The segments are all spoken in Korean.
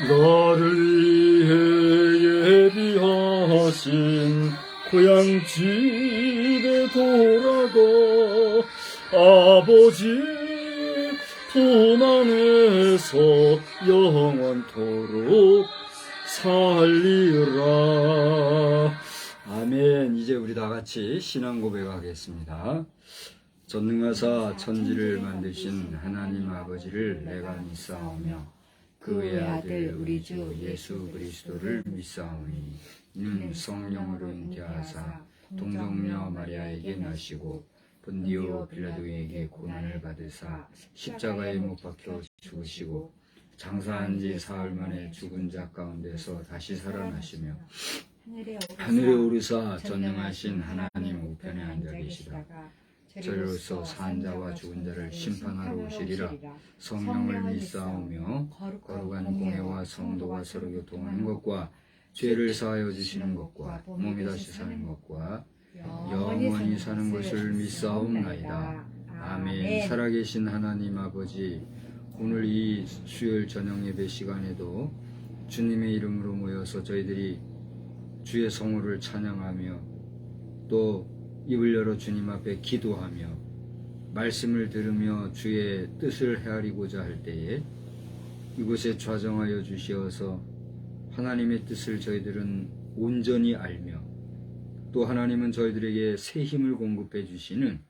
나를 위해 예비하신 고향 집에 돌아가 아버지 품 안에서 영원토록 살리라. 아멘. 이제 우리 다 같이 신앙 고백하겠습니다. 전능하사 천지를 만드신 하나님 아버지를 내가 믿사오며 그의 아들 우리 주 예수 그리스도를 믿사오니 이는 성령으로 잉태하사 동정녀 마리아에게 나시고 본디오 빌라도에게 고난을 받으사 십자가에 못 박혀 죽으시고 장사한 지 사흘 만에 죽은 자 가운데서 다시 살아나시며 하늘에 오르사 전능하신 하나님 우편에 앉아 계시다. 저리로서 산 자와 죽은 자를 심판하러 오시리라. 성령을 믿사오며 거룩한 공회와 성도와 서로 교통하는 것과 죄를 사하여 주시는 것과 몸이 다시 사는 것과 영원히 사는 것을 믿사옵나이다. 아멘. 살아계신 하나님 아버지, 오늘 이 수요일 저녁 예배 시간에도 주님의 이름으로 모여서 저희들이 주의 성호를 찬양하며 또 입을 열어 주님 앞에 기도하며 말씀을 들으며 주의 뜻을 헤아리고자 할 때에 이곳에 좌정하여 주시어서 하나님의 뜻을 저희들은 온전히 알며 또 하나님은 저희들에게 새 힘을 공급해 주시는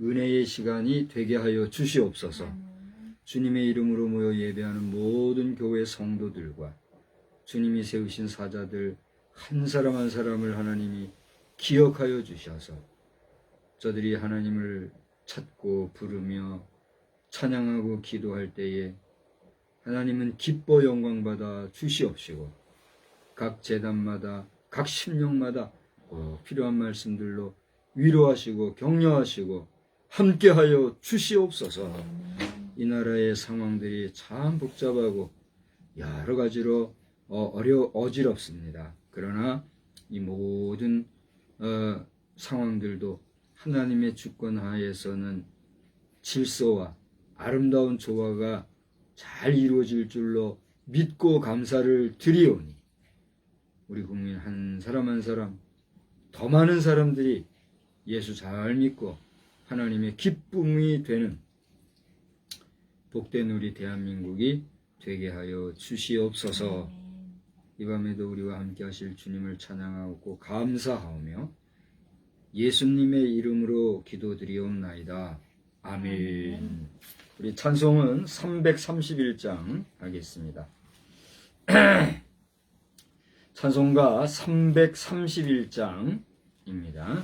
은혜의 시간이 되게 하여 주시옵소서. 주님의 이름으로 모여 예배하는 모든 교회 성도들과 주님이 세우신 사자들 한 사람 한 사람을 하나님이 기억하여 주셔서 저들이 하나님을 찾고 부르며 찬양하고 기도할 때에 하나님은 기뻐 영광받아 주시옵시고 각 제단마다 각 심령마다 필요한 말씀들로 위로하시고 격려하시고 함께하여 주시옵소서. 이 나라의 상황들이 참 복잡하고 여러 가지로 어지럽습니다. 그러나 이 모든 상황들도 하나님의 주권 하에서는 질서와 아름다운 조화가 잘 이루어질 줄로 믿고 감사를 드리오니 우리 국민 한 사람 한 사람 더 많은 사람들이 예수 잘 믿고 하나님의 기쁨이 되는 복된 우리 대한민국이 되게 하여 주시옵소서. 이 밤에도 우리와 함께 하실 주님을 찬양하고 감사하오며 예수님의 이름으로 기도드리옵나이다. 아멘. 우리 찬송은 331장 하겠습니다. 찬송가 331장입니다.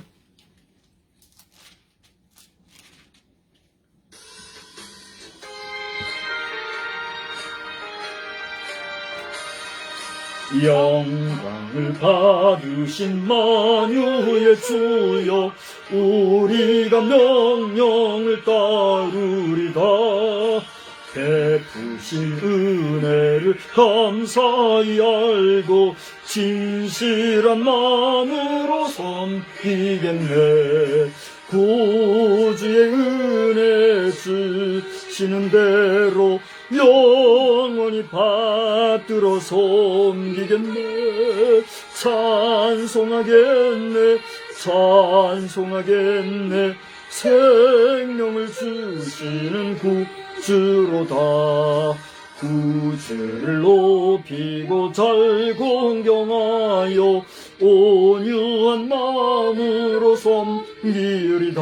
영광을 받으신 만유의 주여 우리가 명령을 따르리다. 베푸신 은혜를 감사히 알고 진실한 마음으로 섬기겠네. 구주의 은혜 주시는 대로 영원히 받들어 섬기겠네. 찬송하겠네 찬송하겠네. 생명을 주시는 구주로다. 구주를 높이고 잘 공경하여 온유한 마음으로 섬기리다.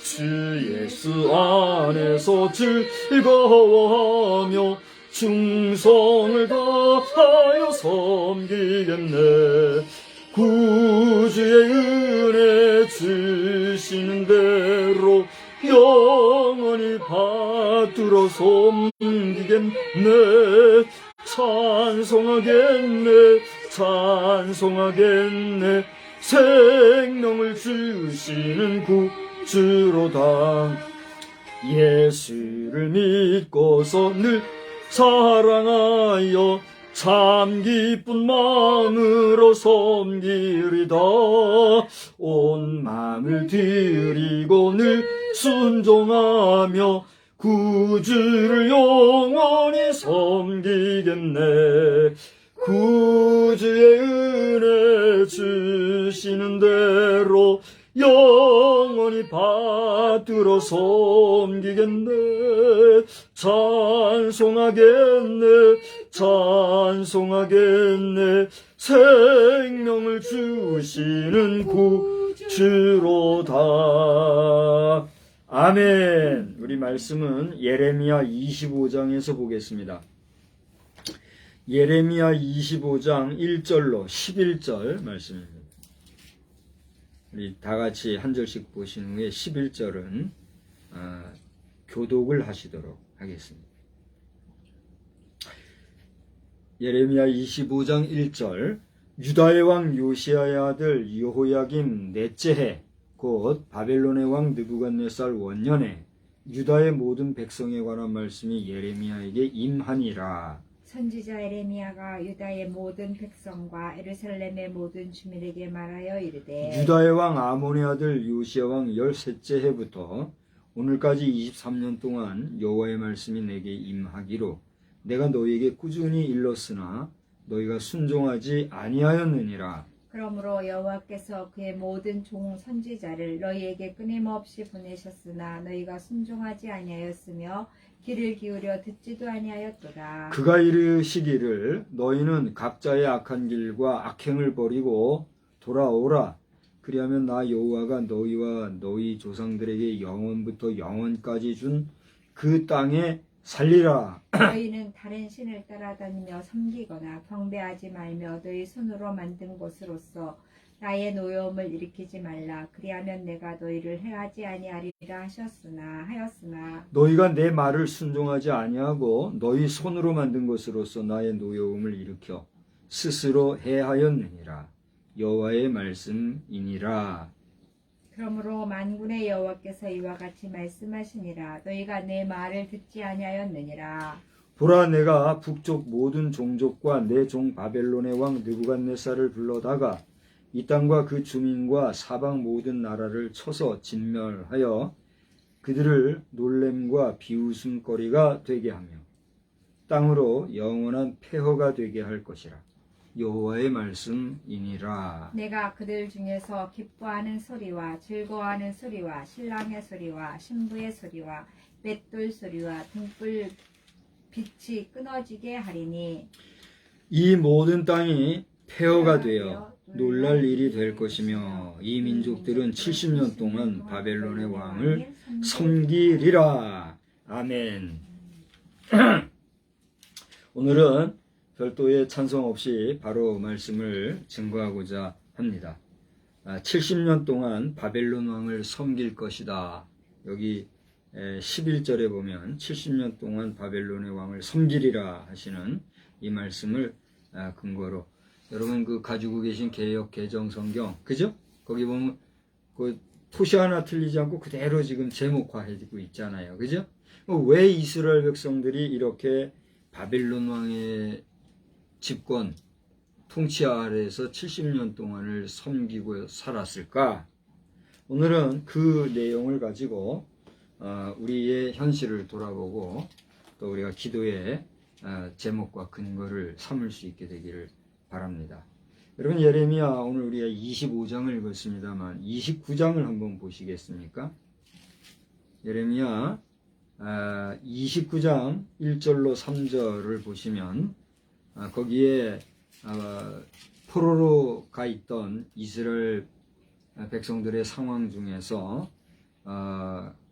주 예수 안에서 즐거워하며 충성을 다하여 섬기겠네. 구주의 은혜 주시는 대로 영원히 받들어 섬기겠네. 찬송하겠네 찬송하겠네. 생명을 주시는 구주로다. 예수를 믿고서 늘 사랑하여 참 기쁜 마음으로 섬기리다. 온 마음을 드리고 늘 순종하며 구주를 영원히 섬기겠네. 구주의 은혜 주시는 대로 영원히 받들어 섬기겠네. 찬송하겠네. 생명을 주시는 구주로다. 아멘. 우리 말씀은 예레미야 25장에서 보겠습니다. 예레미야 25장 1절로 11절 말씀입니다. 우리 다 같이 한 절씩 보신 후에 11절은 교독을 하시도록 하겠습니다. 예레미야 25장 1절. 유다의 왕 요시야의 아들 여호야김 넷째 해 곧 바벨론의 왕 느부갓네살 원년에 유다의 모든 백성에 관한 말씀이 예레미야에게 임하니라. 선지자 예레미야가 유다의 모든 백성과 예루살렘의 모든 주민에게 말하여 이르되 유다의 왕 아몬의 아들 요시야 왕 13째 해부터 오늘까지 23년 동안 여호와의 말씀이 내게 임하기로 내가 너희에게 꾸준히 일렀으나 너희가 순종하지 아니하였느니라. 그러므로 여호와께서 그의 모든 종 선지자를 너희에게 끊임없이 보내셨으나 너희가 순종하지 아니하였으며 귀를 기울여 듣지도 아니하였도다. 그가 이르시기를 너희는 각자의 악한 길과 악행을 버리고 돌아오라. 그리하면 나 여호와가 너희와 너희 조상들에게 영원부터 영원까지 준 그 땅에 살리라. 너희는 다른 신을 따라다니며 섬기거나 경배하지 말며 너희 손으로 만든 것으로서 나의 노여움을 일으키지 말라. 그리하면 내가 너희를 해하지 아니하리라 하였으나 너희가 내 말을 순종하지 아니하고 너희 손으로 만든 것으로서 나의 노여움을 일으켜 스스로 해하였느니라. 여호와의 말씀이니라. 그러므로 만군의 여호와께서 이와 같이 말씀하시니라. 너희가 내 말을 듣지 아니하였느니라. 보라, 내가 북쪽 모든 종족과 내 종 바벨론의 왕 느부갓네살을 불러다가 이 땅과 그 주민과 사방 모든 나라를 쳐서 진멸하여 그들을 놀램과 비웃음거리가 되게 하며 땅으로 영원한 폐허가 되게 할 것이라. 여호와의 말씀이니라. 내가 그들 중에서 기뻐하는 소리와 즐거워하는 소리와 신랑의 소리와 신부의 소리와 맷돌 소리와 등불 빛이 끊어지게 하리니 이 모든 땅이 폐허가 되어 놀랄 일이 될 것이며 이 민족들은 70년 동안 바벨론의 왕을 섬기리라. 아멘. 오늘은 별도의 찬송 없이 바로 말씀을 증거하고자 합니다. 70년 동안 바벨론 왕을 섬길 것이다. 여기 11절에 보면 70년 동안 바벨론의 왕을 섬기리라 하시는 이 말씀을 근거로 여러분 그 가지고 계신 개역 개정 성경 그죠? 거기 보면 그 토시 하나 틀리지 않고 그대로 지금 제목화해지고 있잖아요. 그죠? 왜 이스라엘 백성들이 이렇게 바벨론 왕의 집권 통치 아래에서 70년 동안을 섬기고 살았을까? 오늘은 그 내용을 가지고 우리의 현실을 돌아보고 또 우리가 기도의 제목과 근거를 삼을 수 있게 되기를 바랍니다. 여러분 예레미야 오늘 우리가 25장을 읽었습니다만 29장을 한번 보시겠습니까? 예레미야 29장 1절로 3절을 보시면 거기에 포로로 가 있던 이스라엘 백성들의 상황 중에서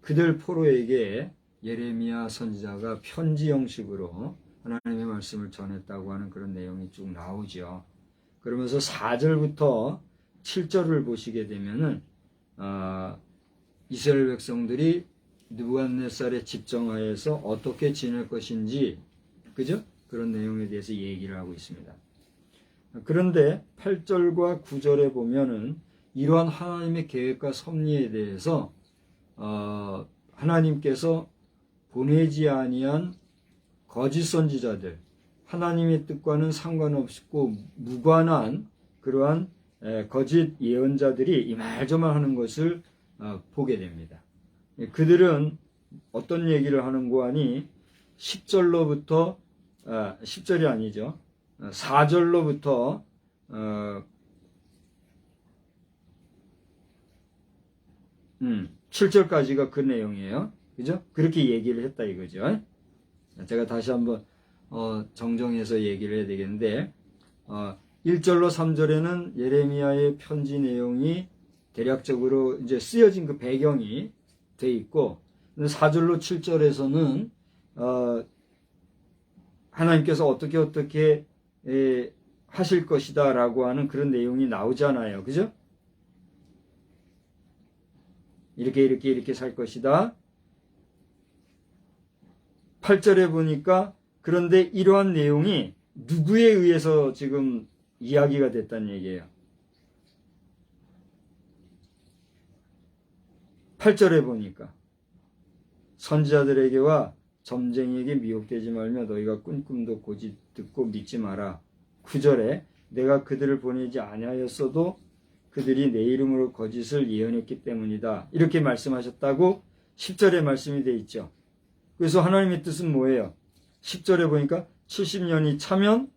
그들 포로에게 예레미야 선지자가 편지 형식으로 하나님의 말씀을 전했다고 하는 그런 내용이 쭉 나오죠. 그러면서 4절부터 7절을 보시게 되면은 이스라엘 백성들이 느부갓네살의 집정하에서 어떻게 지낼 것인지 그죠? 그런 내용에 대해서 얘기를 하고 있습니다. 그런데 8절과 9절에 보면은 이러한 하나님의 계획과 섭리에 대해서 하나님께서 보내지 아니한 거짓 선지자들, 하나님의 뜻과는 상관없고 무관한 그러한 거짓 예언자들이 이말저말 하는 것을 보게 됩니다. 그들은 어떤 얘기를 하는고 하니 10절로부터 10절이 아니죠. 4절로부터 7절까지가 그 내용이에요. 그죠? 그렇게 얘기를 했다 이거죠. 제가 다시 한번 정정해서 얘기를 해야 되겠는데 1절로 3절에는 예레미야의 편지 내용이 대략적으로 이제 쓰여진 그 배경이 돼 있고 4절로 7절에서는 하나님께서 어떻게 하실 것이다 라고 하는 그런 내용이 나오잖아요. 그죠? 이렇게 살 것이다. 8절에 보니까 그런데 이러한 내용이 누구에 의해서 지금 이야기가 됐다는 얘기예요. 8절에 보니까 선지자들에게와 점쟁이에게 미혹되지 말며 너희가 꿈도 고지 듣고 믿지 마라. 9절에 내가 그들을 보내지 아니하였어도 그들이 내 이름으로 거짓을 예언했기 때문이다. 이렇게 말씀하셨다고 10절에 말씀이 되어 있죠. 그래서 하나님의 뜻은 뭐예요? 10절에 보니까 70년이 차면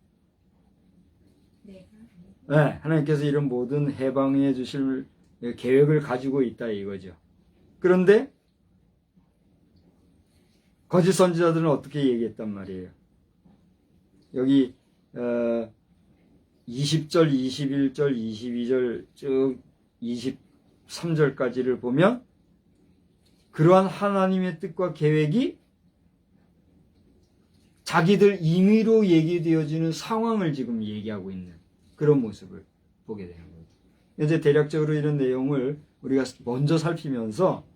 하나님께서 이런 모든 해방해 주실 계획을 가지고 있다 이거죠. 그런데 거짓 선지자들은 어떻게 얘기했단 말이에요? 여기 20절, 21절, 22절, 쭉 23절까지를 보면 그러한 하나님의 뜻과 계획이 자기들 임의로 얘기되어지는 상황을 지금 얘기하고 있는 그런 모습을 보게 되는 거죠. 이제 대략적으로 이런 내용을 우리가 먼저 살피면서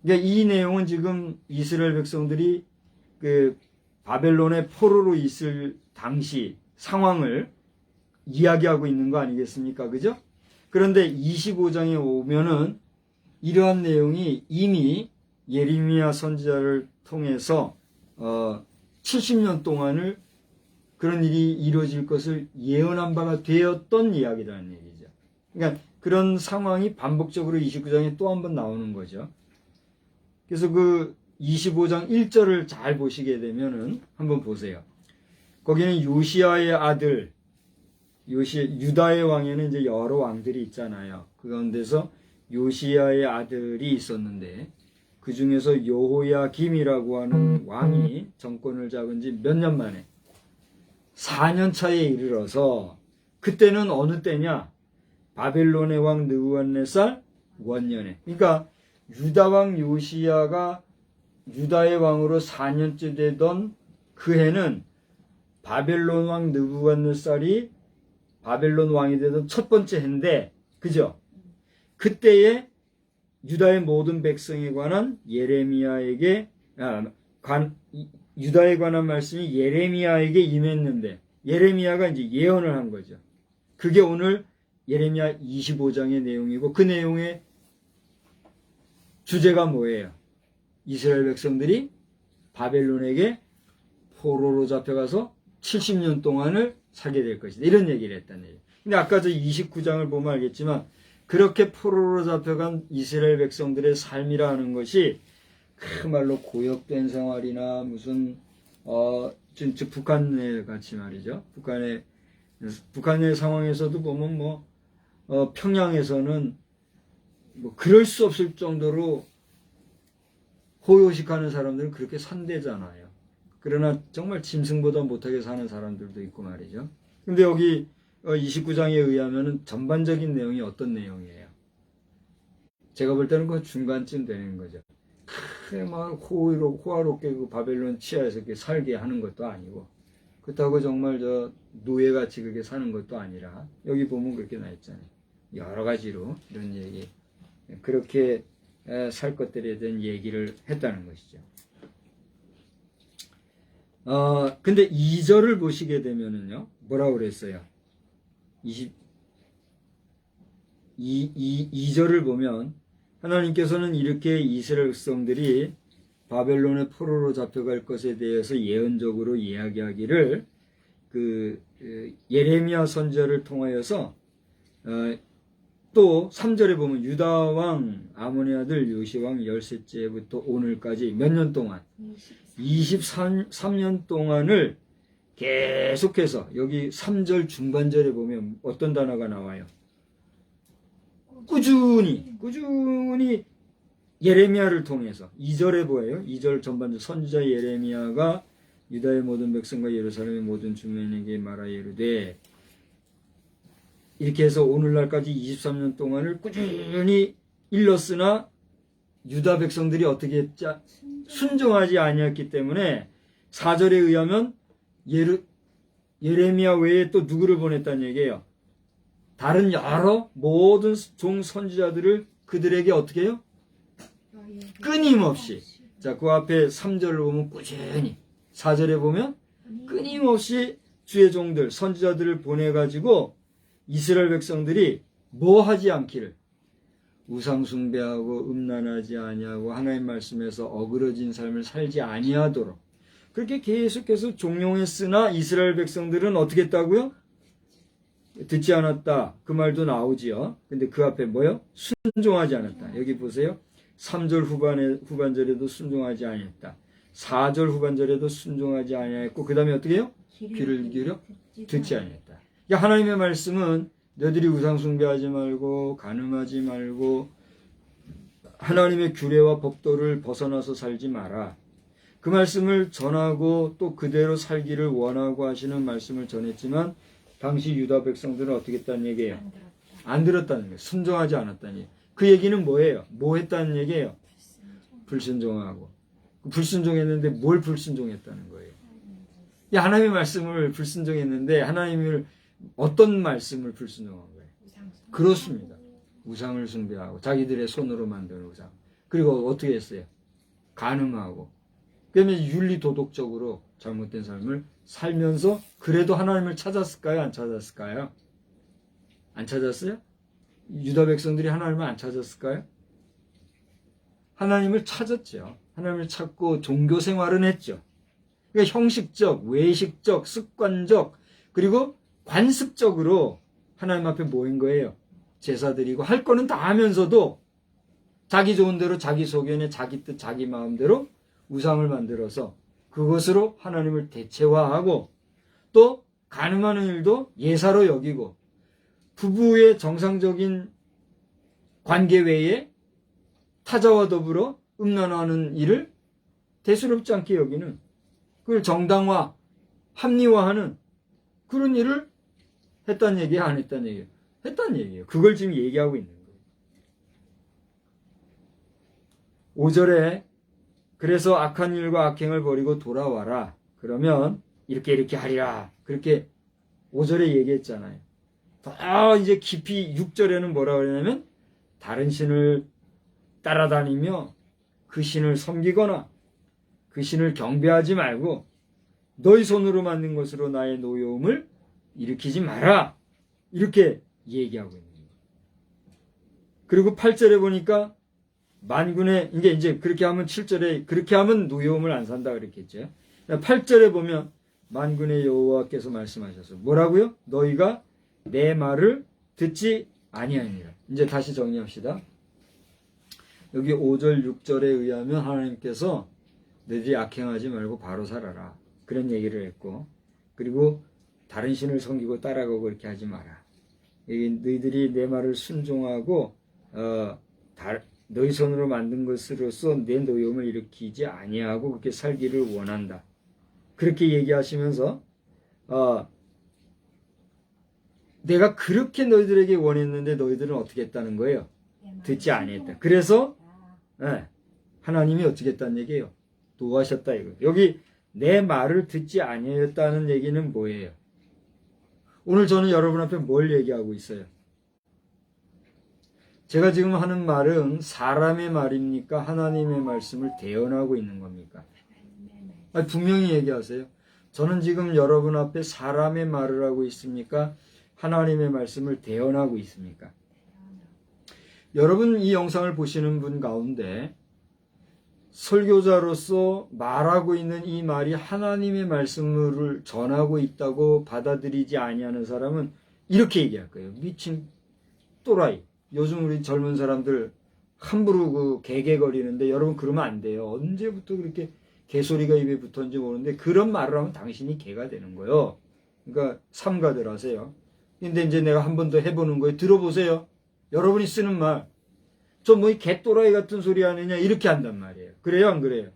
이 내용은 지금 이스라엘 백성들이 그 바벨론의 포로로 있을 당시 상황을 이야기하고 있는 거 아니겠습니까? 그죠? 그런데 25장에 오면은 이러한 내용이 이미 예레미야 선지자를 통해서 70년 동안을 그런 일이 이루어질 것을 예언한 바가 되었던 이야기라는 얘기죠. 그러니까 그런 상황이 반복적으로 29장에 또 한 번 나오는 거죠. 그래서 그 25장 1절을 잘 보시게 되면은 한번 보세요. 거기는 요시야의 아들, 유다의 왕에는 이제 여러 왕들이 있잖아요. 그 가운데서 요시야의 아들이 있었는데 그 중에서 여호야김이라고 하는 왕이 정권을 잡은 지 몇 년 만에 4년 차에 이르러서 그때는 어느 때냐? 바벨론의 왕 느부갓네살 원년에. 그러니까 유다 왕 요시야가 유다의 왕으로 4년째 되던 그 해는 바벨론 왕 느부갓네살이 바벨론 왕이 되던 첫 번째 해인데, 그죠? 그때에 유다의 모든 백성에 관한 예레미야에게 유다에 관한 말씀이 예레미야에게 임했는데 예레미야가 이제 예언을 한 거죠. 그게 오늘 예레미야 25장의 내용이고 그 내용의 주제가 뭐예요? 이스라엘 백성들이 바벨론에게 포로로 잡혀가서 70년 동안을 살게 될 것이다. 이런 얘기를 했다는 얘기예요. 근데 아까 저 29장을 보면 알겠지만 그렇게 포로로 잡혀간 이스라엘 백성들의 삶이라 하는 것이 그 말로 고역된 생활이나 무슨 진짜 북한에 같이 말이죠. 북한의 상황에서도 보면 평양에서는 그럴 수 없을 정도로 호요식하는 사람들은 그렇게 산대잖아요. 그러나 정말 짐승보다 못하게 사는 사람들도 있고 말이죠. 근데 여기 29장에 의하면은 전반적인 내용이 어떤 내용이에요? 제가 볼 때는 그 중간쯤 되는 거죠. 막 호화롭게 그 바벨론 치하에서 이렇게 살게 하는 것도 아니고, 그렇다고 정말 노예같이 그렇게 사는 것도 아니라, 여기 보면 그렇게 나 있잖아요. 여러 가지로 이런 얘기, 그렇게 살 것들에 대한 얘기를 했다는 것이죠. 근데 2절을 보시게 되면은요, 뭐라고 그랬어요? 2절을 보면, 하나님께서는 이렇게 이스라엘 백성들이 바벨론의 포로로 잡혀갈 것에 대해서 예언적으로 이야기하기를 예레미야 선지자를 통하여서 또 3절에 보면 유다 왕 아몬의 아들 요시 왕 13제부터 오늘까지 몇 년 동안 23년 동안을 계속해서 여기 3절 중반절에 보면 어떤 단어가 나와요? 꾸준히 예레미야를 통해서 2절에 보여요. 2절 전반절 선지자 예레미야가 유다의 모든 백성과 예루살렘의 모든 주민에게 말하여 이르되, 이렇게 해서 오늘날까지 23년 동안을 꾸준히 일렀으나 유다 백성들이 어떻게 했자? 순종하지 아니했기 때문에 4절에 의하면 예레미야 외에 또 누구를 보냈다는 얘기예요? 다른 여러 모든 종 선지자들을 그들에게 어떻게 해요? 끊임없이. 자, 그 앞에 3절을 보면 꾸준히, 4절에 보면 끊임없이 주의 종들 선지자들을 보내가지고 이스라엘 백성들이 뭐 하지 않기를, 우상 숭배하고 음란하지 아니하고 하나님 말씀에서 어그러진 삶을 살지 아니하도록 그렇게 계속해서 종용했으나 이스라엘 백성들은 어떻게 했다고요? 듣지 않았다. 그 말도 나오지요. 근데 그 앞에 뭐요? 순종하지 않았다. 여기 보세요. 3절 후반절에도 순종하지 아니했다. 4절 후반절에도 순종하지 아니했고, 그 다음에 어떻게 해요? 귀를 기울여 듣지 아니했다. 하나님의 말씀은 너희들이 우상 숭배하지 말고 간음하지 말고 하나님의 규례와 법도를 벗어나서 살지 마라. 그 말씀을 전하고 또 그대로 살기를 원하고 하시는 말씀을 전했지만 당시 유다 백성들은 어떻게 했다는 얘기예요? 안 들었다는 거예요. 순종하지 않았다는 얘기예요. 그 얘기는 뭐예요? 뭐 했다는 얘기예요? 불순종하고. 불순종했는데 뭘 불순종했다는 거예요? 하나님의 말씀을 불순종했는데 하나님을 어떤 말씀을 불순종한 거예요? 그렇습니다. 우상을 숭배하고 자기들의 손으로 만든 우상. 그리고 어떻게 했어요? 간음하고. 그러면 윤리도덕적으로 잘못된 삶을 살면서 그래도 하나님을 찾았을까요? 안 찾았을까요? 안 찾았어요? 유다 백성들이 하나님을 안 찾았을까요? 하나님을 찾았죠. 하나님을 찾고 종교 생활은 했죠. 그러니까 형식적, 외식적, 습관적, 그리고 관습적으로 하나님 앞에 모인 거예요. 제사 드리고 할 거는 다 하면서도 자기 좋은 대로 자기 소견에 자기 뜻 자기 마음대로 우상을 만들어서 그것으로 하나님을 대체화하고 또 간음하는 일도 예사로 여기고 부부의 정상적인 관계 외에 타자와 더불어 음란하는 일을 대수롭지 않게 여기는, 그걸 정당화, 합리화하는 그런 일을 했다는 얘기야, 안 했다는 얘기예요? 했다는 얘기예요. 그걸 지금 얘기하고 있는 거예요. 5절에 그래서 악한 일과 악행을 버리고 돌아와라. 그러면 이렇게 하리라. 그렇게 5절에 얘기했잖아요. 더 이제 깊이 6절에는 뭐라 그러냐면 다른 신을 따라다니며 그 신을 섬기거나 그 신을 경배하지 말고 너희 손으로 만든 것으로 나의 노여움을 일으키지 마라. 이렇게 얘기하고 있는 거예요. 그리고 8절에 보니까 만군의, 이제 그렇게 하면 7절에 그렇게 하면 노여움을 안 산다 그랬겠죠. 8절에 보면 만군의 여호와께서 말씀하셔서 뭐라고요? 너희가 내 말을 듣지 아니하니라. 이제 다시 정리합시다. 여기 5절 6절에 의하면 하나님께서 너희들이 악행하지 말고 바로 살아라. 그런 얘기를 했고, 그리고 다른 신을 섬기고 따라가고 그렇게 하지 마라. 너희들이 내 말을 순종하고 너희 손으로 만든 것으로서 내 노여움을 일으키지 아니하고 그렇게 살기를 원한다. 그렇게 얘기하시면서 내가 그렇게 너희들에게 원했는데 너희들은 어떻게 했다는 거예요? 듣지 아니했다. 그래서 하나님이 어떻게 했다는 얘기예요? 노하셨다 이거. 여기 내 말을 듣지 아니했다는 얘기는 뭐예요? 오늘 저는 여러분 앞에 뭘 얘기하고 있어요? 제가 지금 하는 말은 사람의 말입니까? 하나님의 말씀을 대언하고 있는 겁니까? 분명히 얘기하세요. 저는 지금 여러분 앞에 사람의 말을 하고 있습니까? 하나님의 말씀을 대언하고 있습니까? 여러분 이 영상을 보시는 분 가운데 설교자로서 말하고 있는 이 말이 하나님의 말씀을 전하고 있다고 받아들이지 아니하는 사람은 이렇게 얘기할 거예요. 미친 또라이. 요즘 우리 젊은 사람들 함부로 그 개개거리는데 여러분 그러면 안 돼요. 언제부터 그렇게 개소리가 입에 붙었는지 모르는데 그런 말을 하면 당신이 개가 되는 거예요. 그러니까 삼가들 하세요. 근데 이제 내가 한 번 더 해보는 거예요. 들어보세요. 여러분이 쓰는 말. 저 뭐 이 개또라이 같은 소리 하느냐 이렇게 한단 말이에요. 그래요 안 그래요?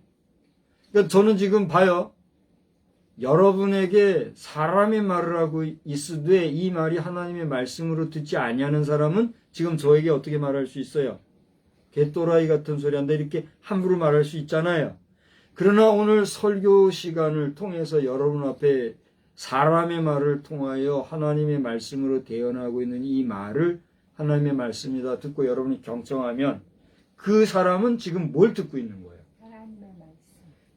그러니까 저는 지금 봐요. 여러분에게 사람의 말을 하고 있으되 이 말이 하나님의 말씀으로 듣지 아니하는 사람은 지금 저에게 어떻게 말할 수 있어요? 개또라이 같은 소리 한다 이렇게 함부로 말할 수 있잖아요. 그러나 오늘 설교 시간을 통해서 여러분 앞에 사람의 말을 통하여 하나님의 말씀으로 대언하고 있는 이 말을 하나님의 말씀이다 듣고 여러분이 경청하면 그 사람은 지금 뭘 듣고 있는 거예요? 하나님의 말씀.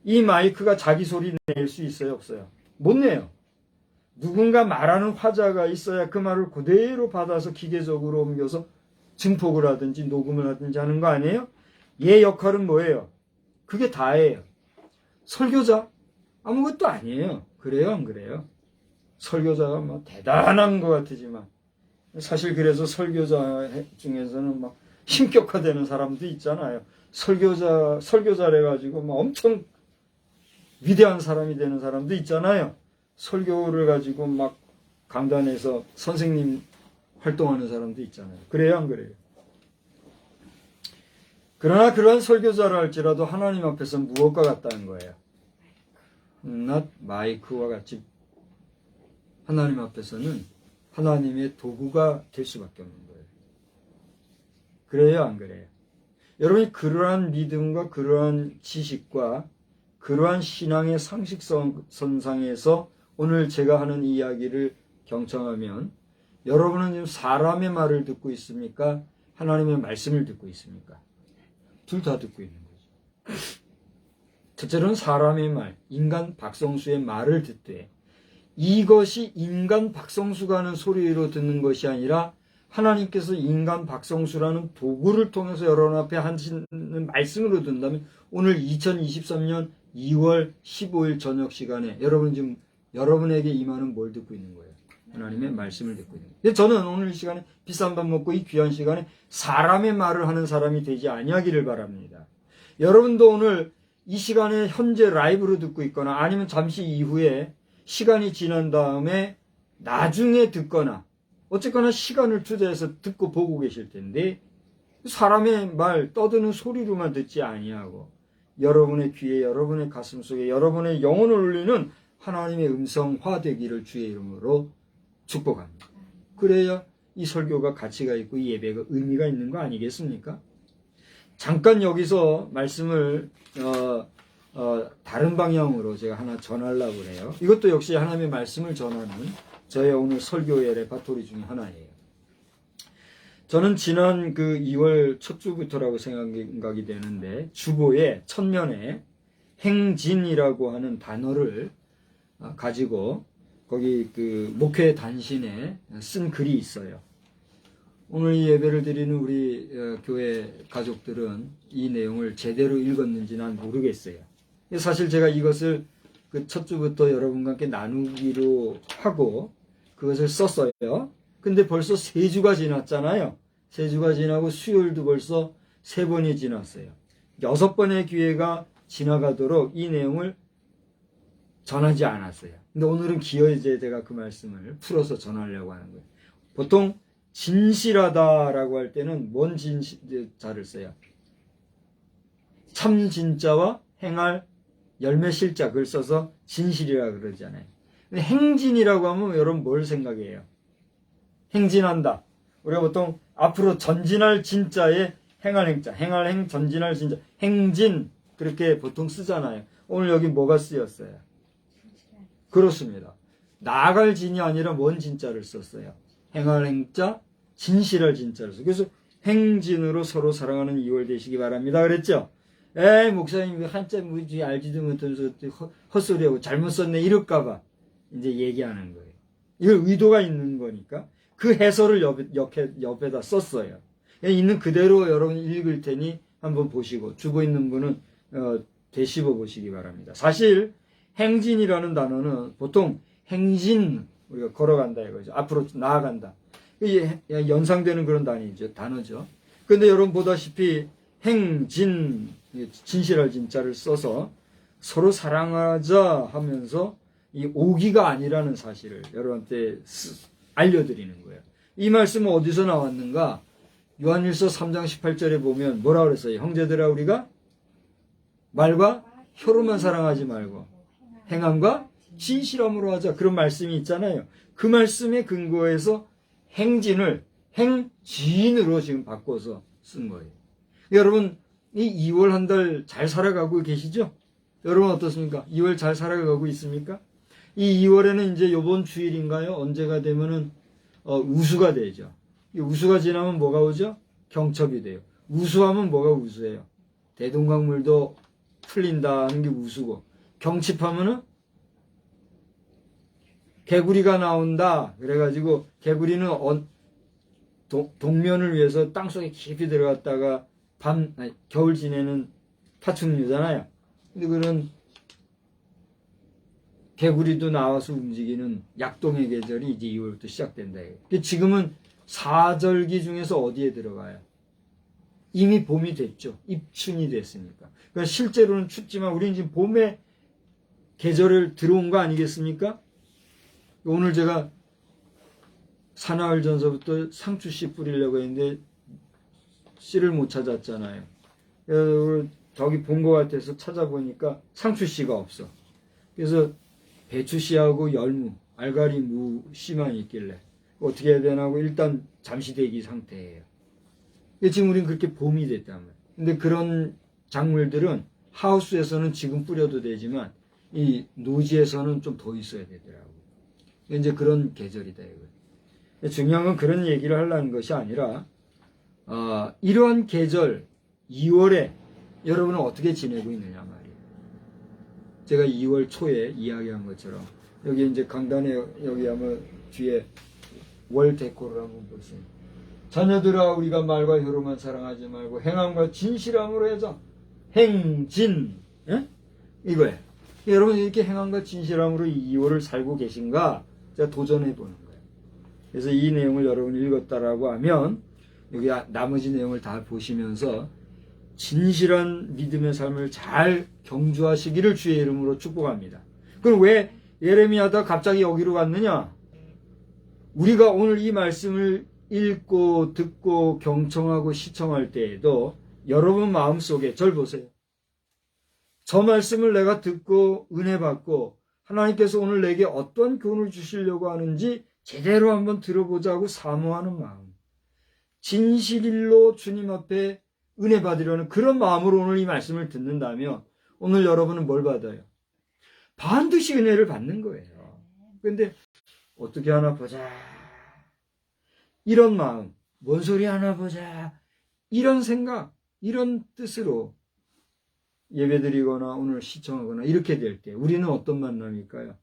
이 마이크가 자기 소리 낼 수 있어요 없어요? 못 내요. 누군가 말하는 화자가 있어야 그 말을 그대로 받아서 기계적으로 옮겨서 증폭을 하든지 녹음을 하든지 하는 거 아니에요? 얘 역할은 뭐예요? 그게 다예요. 설교자? 아무것도 아니에요. 그래요 안 그래요? 설교자가 뭐 대단한 것 같지만 사실 그래서 설교자 중에서는 막 신격화되는 사람도 있잖아요. 설교자래 가지고 막 엄청 위대한 사람이 되는 사람도 있잖아요. 설교를 가지고 막 강단에서 선생님 활동하는 사람도 있잖아요. 그래요 안 그래요? 그러나 그러한 설교자를 할지라도 하나님 앞에서 무엇과 같다는 거예요? not 마이크와 같이 하나님 앞에서는 하나님의 도구가 될 수밖에 없는 거예요. 그래요 안 그래요? 여러분이 그러한 믿음과 그러한 지식과 그러한 신앙의 상식선상에서 오늘 제가 하는 이야기를 경청하면 여러분은 지금 사람의 말을 듣고 있습니까? 하나님의 말씀을 듣고 있습니까? 둘 다 듣고 있는 거죠. 첫째로는 사람의 말, 인간 박성수의 말을 듣되 이것이 인간 박성수가 하는 소리로 듣는 것이 아니라 하나님께서 인간 박성수라는 도구를 통해서 여러분 앞에 하시는 말씀으로 듣는다면 오늘 2023년 2월 15일 저녁 시간에 여러분 지금 여러분에게 임하는 뭘 듣고 있는 거예요? 하나님의 말씀을 듣고 있는 거예요. 저는 오늘 이 시간에 비싼 밥 먹고 이 귀한 시간에 사람의 말을 하는 사람이 되지 아니하기를 바랍니다. 여러분도 오늘 이 시간에 현재 라이브로 듣고 있거나 아니면 잠시 이후에 시간이 지난 다음에 나중에 듣거나 어쨌거나 시간을 투자해서 듣고 보고 계실 텐데 사람의 말 떠드는 소리로만 듣지 아니하고 여러분의 귀에 여러분의 가슴 속에 여러분의 영혼을 울리는 하나님의 음성화 되기를 주의 이름으로 축복합니다. 그래야 이 설교가 가치가 있고 이 예배가 의미가 있는 거 아니겠습니까? 잠깐 여기서 말씀을 다른 방향으로 제가 하나 전하려고 해요. 이것도 역시 하나님의 말씀을 전하는 저의 오늘 설교의 레파토리 중에 하나예요. 저는 지난 그 2월 첫 주부터라고 생각이 되는데 주보의 첫면에 행진이라고 하는 단어를 가지고 거기 그 목회 단신에 쓴 글이 있어요. 오늘 이 예배를 드리는 우리 교회 가족들은 이 내용을 제대로 읽었는지 난 모르겠어요. 사실 제가 이것을 그 첫 주부터 여러분과 함께 나누기로 하고 그것을 썼어요. 근데 벌써 3주가 지났잖아요. 3주가 지나고 수요일도 벌써 3번이 지났어요. 6번의 기회가 지나가도록 이 내용을 전하지 않았어요. 근데 오늘은 기어이제 제가 그 말씀을 풀어서 전하려고 하는 거예요. 보통 진실하다라고 할 때는 뭔 진자를 써요? 참 진짜와 행할 열매 실자 그걸 써서 진실이라고 그러잖아요. 근데 행진이라고 하면 여러분 뭘 생각해요? 행진한다. 우리가 보통 앞으로 전진할 진짜에 행할 행자, 행할 행, 전진할 진짜, 행진 그렇게 보통 쓰잖아요. 오늘 여기 뭐가 쓰였어요? 그렇습니다. 나아갈 진이 아니라 뭔 진짜를 썼어요? 행할 행자, 진실할 진짜를 썼어요. 그래서 행진으로 서로 사랑하는 2월 되시기 바랍니다. 그랬죠? 에이 목사님 한자 뭐지 알지도 못하면서 헛소리하고 잘못 썼네 이럴까봐 이제 얘기하는 거예요. 이걸 의도가 있는 거니까 그 해설을 옆에다 썼어요. 있는 그대로 여러분 읽을 테니 한번 보시고 주보 있는 분은 되씹어 보시기 바랍니다. 사실 행진이라는 단어는 보통 행진 우리가 걸어간다 이거죠. 앞으로 나아간다. 이게 연상되는 그런 단어죠. 근데 여러분 보다시피 행진, 진실할 진짜를 써서 서로 사랑하자 하면서 이 오기가 아니라는 사실을 여러분한테 알려드리는 거예요. 이 말씀은 어디서 나왔는가? 요한일서 3장 18절에 보면 뭐라 그랬어요? 형제들아, 우리가 말과 혀로만 사랑하지 말고 행함과 진실함으로 하자. 그런 말씀이 있잖아요. 그 말씀에 근거해서 행진을 행진으로 지금 바꿔서 쓴 거예요. 여러분, 이 2월 한 달 잘 살아가고 계시죠? 여러분 어떻습니까? 2월 잘 살아가고 있습니까? 이 2월에는 이제 요번 주일인가요? 언제가 되면은 우수가 되죠. 이 우수가 지나면 뭐가 오죠? 경첩이 돼요. 우수하면 뭐가 우수해요? 대동강물도 풀린다는 게 우수고, 경칩하면은 개구리가 나온다. 그래가지고 개구리는 동면을 위해서 땅속에 깊이 들어갔다가 겨울 지내는 파충류잖아요. 근데 그런 개구리도 나와서 움직이는 약동의 계절이 이제 2월부터 시작된다. 지금은 사절기 중에서 어디에 들어가요? 이미 봄이 됐죠. 입춘이 됐으니까. 그러니까 실제로는 춥지만 우리는 지금 봄의 계절을 들어온 거 아니겠습니까? 오늘 제가 사나흘 전서부터 상추씨 뿌리려고 했는데 씨를 못 찾았잖아요. 저기 본 것 같아서 찾아보니까 상추씨가 없어. 그래서 배추씨하고 열무, 알가리 무 씨만 있길래 어떻게 해야 되나 하고 일단 잠시 대기 상태예요. 지금 우린 그렇게 봄이 됐단 말이에요. 근데 그런 작물들은 하우스에서는 지금 뿌려도 되지만 이 노지에서는 좀 더 있어야 되더라고요. 이제 그런 계절이다 이거예요. 중요한 건 그런 얘기를 하려는 것이 아니라 이러한 계절 2월에 여러분은 어떻게 지내고 있느냐 말이에요. 제가 2월 초에 이야기한 것처럼 여기 이제 강단에 여기 아마 뒤에 월 데코를 한번 보세요. 자녀들아, 우리가 말과 혀로만 사랑하지 말고 행함과 진실함으로 해서 행진, 예? 이거예요. 여러분 이렇게 행함과 진실함으로 2월을 살고 계신가? 제가 도전해 보는 거예요. 그래서 이 내용을 여러분이 읽었다라고 하면 여기 나머지 내용을 다 보시면서 진실한 믿음의 삶을 잘 경주하시기를 주의 이름으로 축복합니다. 그럼 왜 예레미야다 갑자기 여기로 갔느냐? 우리가 오늘 이 말씀을 읽고 듣고 경청하고 시청할 때에도 여러분 마음속에 절 보세요. 저 말씀을 내가 듣고 은혜 받고 하나님께서 오늘 내게 어떤 교훈을 주시려고 하는지 제대로 한번 들어보자고 사모하는 마음, 진실일로 주님 앞에 은혜 받으려는 그런 마음으로 오늘 이 말씀을 듣는다면 오늘 여러분은 뭘 받아요? 반드시 은혜를 받는 거예요. 그런데 어떻게 하나 보자, 이런 마음, 뭔 소리 하나 보자, 이런 생각, 이런 뜻으로 예배드리거나 오늘 시청하거나 이렇게 될 때 우리는 어떤 만남일까요?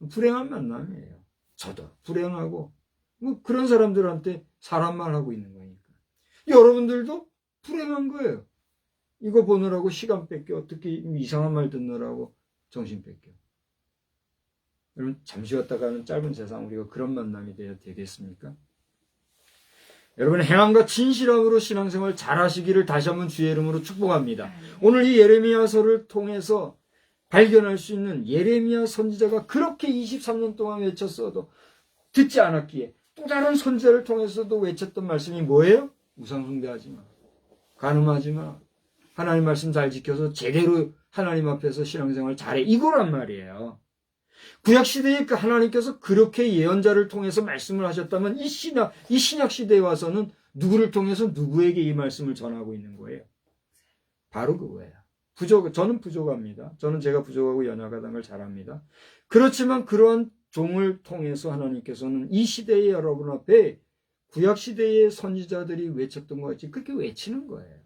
불행한 만남이에요. 저도 불행하고 뭐 그런 사람들한테 사람 말하고 있는 거니까. 여러분들도 불행한 거예요. 이거 보느라고 시간 뺏겨, 특히 이상한 말 듣느라고 정신 뺏겨. 여러분 잠시 왔다가는 짧은 세상 우리가 그런 만남이 되어야 되겠습니까? 여러분 행함과 진실함으로 신앙생활 잘하시기를 다시 한번 주의 이름으로 축복합니다. 오늘 이 예레미야서를 통해서 발견할 수 있는 예레미야 선지자가 그렇게 23년 동안 외쳤어도 듣지 않았기에 또 다른 선지자를 통해서도 외쳤던 말씀이 뭐예요? 우상숭배하지 마, 간음하지 마, 하나님 말씀 잘 지켜서 제대로 하나님 앞에서 신앙생활 잘해, 이거란 말이에요. 구약시대에 그 하나님께서 그렇게 예언자를 통해서 말씀을 하셨다면 이 신약 시대에 와서는 누구를 통해서 누구에게 이 말씀을 전하고 있는 거예요? 바로 그거예요. 저는 부족합니다. 저는 제가 부족하고 연약하다는 걸 잘 압니다. 그렇지만 그러한 종을 통해서 하나님께서는 이 시대의 여러분 앞에 구약시대의 선지자들이 외쳤던 것 같이 그렇게 외치는 거예요.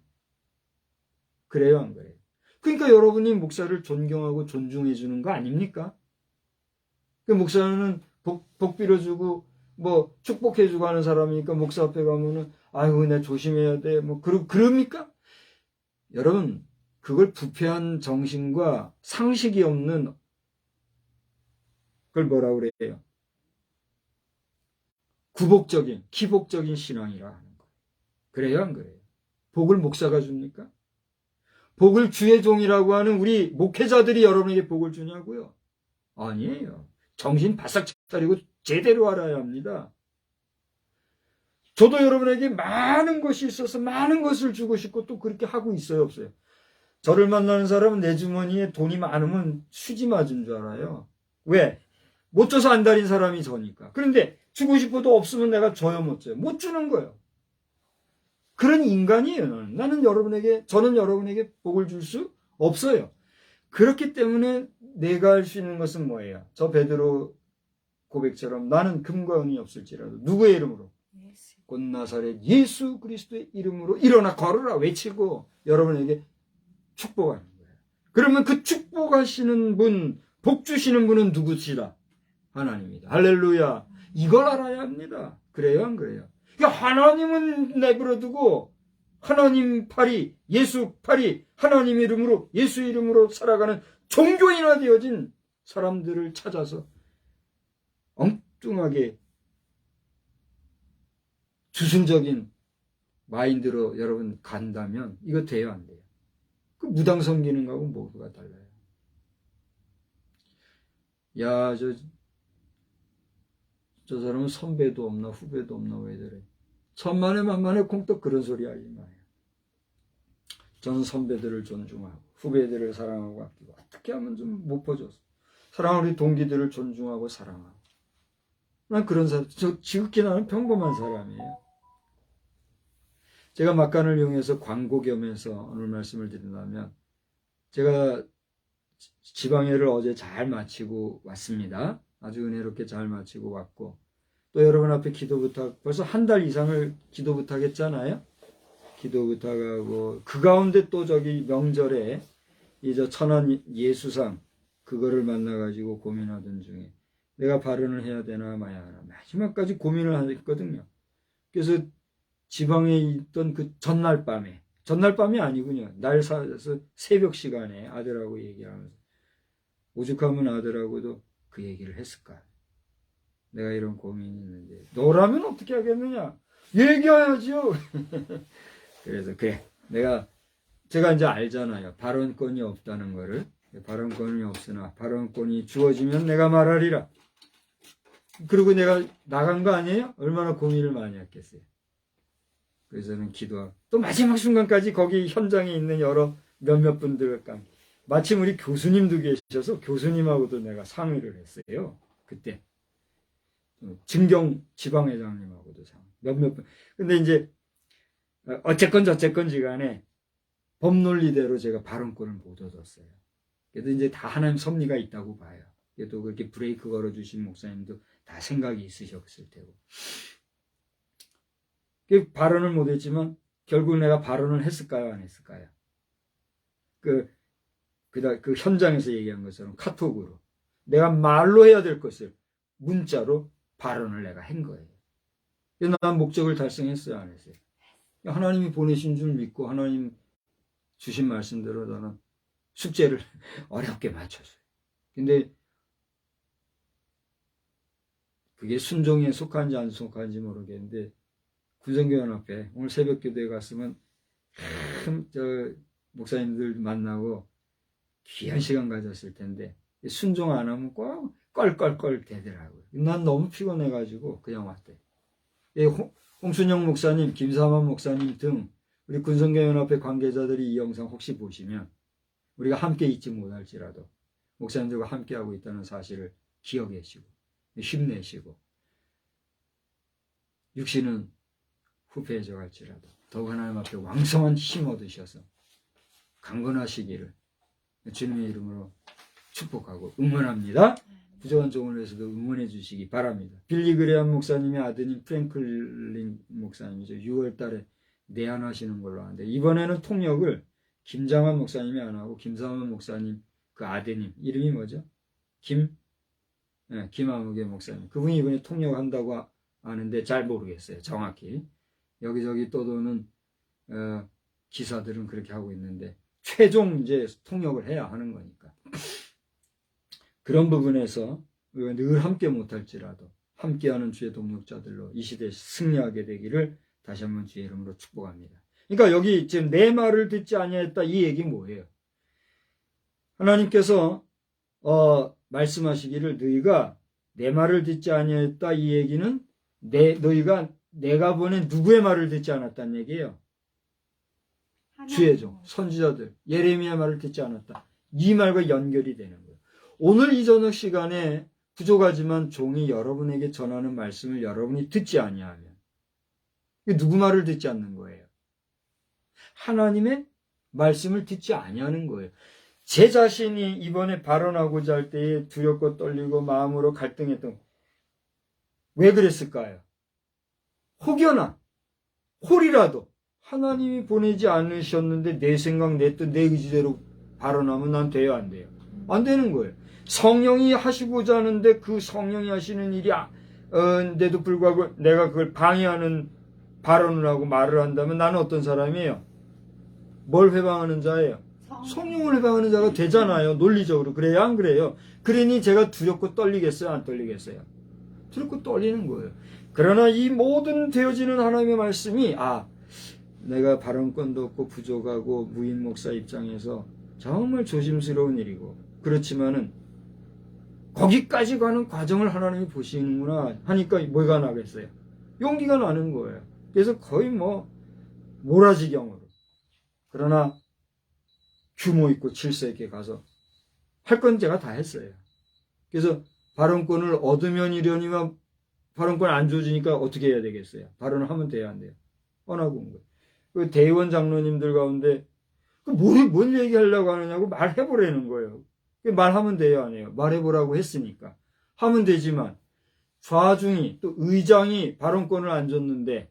그래요, 안 그래요? 그러니까 여러분이 목사를 존경하고 존중해 주는 거 아닙니까? 그 목사는 복 빌어주고 뭐 축복해주고 하는 사람이니까 목사 앞에 가면은 아이고 내가 조심해야 돼 뭐 그럽니까? 여러분 그걸 부패한 정신과 상식이 없는 그걸 뭐라 그래요? 구복적인, 기복적인 신앙이라 하는 거예요. 그래요, 안 그래요? 복을 목사가 줍니까? 복을 주의 종이라고 하는 우리 목회자들이 여러분에게 복을 주냐고요? 아니에요. 정신 바싹 차리고 제대로 알아야 합니다. 저도 여러분에게 많은 것이 있어서 많은 것을 주고 싶고 또 그렇게 하고 있어요, 없어요? 저를 만나는 사람은 내 주머니에 돈이 많으면 수지 맞은 줄 알아요. 왜? 못 줘서 안 달인 사람이 저니까. 그런데 주고 싶어도 없으면 내가 줘요, 못 줘요? 못 주는 거예요. 그런 인간이에요, 저는 여러분에게 복을 줄 수 없어요. 그렇기 때문에 내가 할 수 있는 것은 뭐예요? 저 베드로 고백처럼 나는 금과 은이 없을지라도 누구의 이름으로? 곧 나사렛 예수 그리스도의 이름으로 일어나 걸으라 외치고 여러분에게 축복하는 거예요. 그러면 그 축복하시는 분, 복 주시는 분은 누구시다? 하나님이다. 할렐루야. 이걸 알아야 합니다. 그래요, 안 그래요? 그러니까 하나님은 내버려두고 하나님 팔이, 예수 팔이, 하나님 이름으로, 예수 이름으로 살아가는 종교인화 되어진 사람들을 찾아서 엉뚱하게 주술적인 마인드로 여러분 간다면 이거 돼요, 안 돼요? 그 무당 섬기는 거하고 뭐가 달라요? 야, 저 사람은 선배도 없나 후배도 없나 왜 저래? 천만에 만만에 콩떡 그런 소리 하지 마요. 저는 선배들을 존중하고 후배들을 사랑하고 아끼고 어떻게 하면 좀 못 퍼줘서 사랑하는 우리 동기들을 존중하고 사랑하고 난 그런 사람, 지극히 나는 평범한 사람이에요. 제가 막간을 이용해서 광고 겸해서 오늘 말씀을 드린다면 제가 지방회를 어제 잘 마치고 왔습니다. 아주 은혜롭게 잘 마치고 왔고 또 여러분 앞에 기도 부탁 벌써 한 달 이상을 기도 부탁했잖아요. 기도 부탁하고 그 가운데 또 저기 명절에 이 천안 예수상 그거를 만나가지고 고민하던 중에 내가 발언을 해야 되나 마야 하나 마지막까지 고민을 했거든요. 그래서 지방에 있던 그 전날 밤이 아니군요. 날 사서 새벽 시간에 아들하고 얘기하면서 오죽하면 아들하고도 그 얘기를 했을까. 내가 이런 고민이 있는데 너라면 어떻게 하겠느냐. 얘기해야죠. 그래서 그래 제가 이제 알잖아요. 발언권이 없다는 거를. 발언권이 없으나 발언권이 주어지면 내가 말하리라. 그리고 내가 나간 거 아니에요? 얼마나 고민을 많이 했겠어요. 그래서 저는 기도하고 또 마지막 순간까지 거기 현장에 있는 몇몇 분들과 마침 우리 교수님도 계셔서 교수님하고도 내가 상의를 했어요. 그때 증경 지방회장님하고도 몇몇 분. 근데 이제 어쨌건 저쨌건지 간에 법논리대로 제가 발언권을 못 얻었어요. 그래도 이제 다 하나님 섭리가 있다고 봐요. 그래도 그렇게 브레이크 걸어주신 목사님도 다 생각이 있으셨을 테고. 발언을 못했지만 결국 내가 발언을 했을까요, 안 했을까요? 그 현장에서 얘기한 것처럼 카톡으로 내가 말로 해야 될 것을 문자로 발언을 내가 한 거예요. 난 목적을 달성했어요, 안 했어요? 하나님이 보내신 줄 믿고 하나님 주신 말씀대로 저는 숙제를 어렵게 맞췄어요. 근데 그게 순종에 속한지 안 속한지 모르겠는데 군성교연합회 오늘 새벽 기도에 갔으면 목사님들 만나고 귀한 시간 가졌을 텐데 순종 안 하면 꼭 껄껄껄 대더라고요. 난 너무 피곤해가지고 그냥 왔대. 홍순영 목사님, 김사만 목사님 등 우리 군성교연합회 관계자들이 이 영상 혹시 보시면 우리가 함께 있지 못할지라도 목사님들과 함께하고 있다는 사실을 기억하시고 힘내시고 육신은 후패해져 갈지라도 더욱 하나님 앞에 왕성한 힘 얻으셔서 강건하시기를 주님의 이름으로 축복하고 응원합니다. 부족한 종을 위해서도 응원해 주시기 바랍니다. 빌리 그레함 목사님의 아드님 프랭클린 목사님이죠. 6월 달에 내한하시는 걸로 아는데 이번에는 통역을 김장환 목사님이 안 하고 김상원 목사님 그 아드님 이름이 뭐죠? 김아무개 목사님. 그분이 이번에 통역한다고 아는데 잘 모르겠어요. 정확히. 여기저기 떠도는 기사들은 그렇게 하고 있는데 최종 이제 통역을 해야 하는 거니까. 그런 부분에서 우리가 늘 함께 못할지라도 함께하는 주의 동력자들로 이 시대에 승리하게 되기를 다시 한번 주의 이름으로 축복합니다. 그러니까 여기 지금 내 말을 듣지 아니하였다 이 얘기 뭐예요? 하나님께서 말씀하시기를 너희가 내 말을 듣지 아니하였다 이 얘기는 너희가 내가 보낸 누구의 말을 듣지 않았다는 얘기예요. 주의 종, 선지자들, 예레미야 말을 듣지 않았다. 이 말과 연결이 되는 거예요. 오늘 이 저녁 시간에 부족하지만 종이 여러분에게 전하는 말씀을 여러분이 듣지 아니하면 누구 말을 듣지 않는 거예요? 하나님의 말씀을 듣지 아니하는 거예요. 제 자신이 이번에 발언하고자 할 때에 두렵고 떨리고 마음으로 갈등했던 왜 그랬을까요? 혹여나 홀이라도 하나님이 보내지 않으셨는데 내 생각, 내 뜻, 내 의지대로 발언하면 난 돼요, 안 돼요? 안 되는 거예요. 성령이 하시고자 하는데 그 성령이 하시는 일이 인데도 불구하고 내가 그걸 방해하는 발언을 하고 말을 한다면 나는 어떤 사람이에요? 뭘 회방하는 자예요? 성령을 회방하는 자가 되잖아요. 논리적으로. 그래요? 안 그래요? 그러니 제가 두렵고 떨리겠어요? 안 떨리겠어요? 두렵고 떨리는 거예요. 그러나 이 모든 되어지는 하나님의 말씀이 내가 발언권도 없고 부족하고 무인 목사 입장에서 정말 조심스러운 일이고 그렇지만은 거기까지 가는 과정을 하나님이 보시는구나 하니까 뭐가 나겠어요? 용기가 나는 거예요. 그래서 거의 몰아지경으로. 그러나 규모 있고 질서 있게 가서 할 건 제가 다 했어요. 그래서 발언권을 얻으면 이려니만 발언권 안 줘주니까 어떻게 해야 되겠어요? 발언을 하면 돼야 안 돼요? 뻔하고 온 거예요. 그 대의원 장로님들 가운데 뭔 얘기하려고 하느냐고 말해보라는 거예요. 말하면 돼요, 안 해요? 말해보라고 했으니까. 하면 되지만 좌중이 또 의장이 발언권을 안 줬는데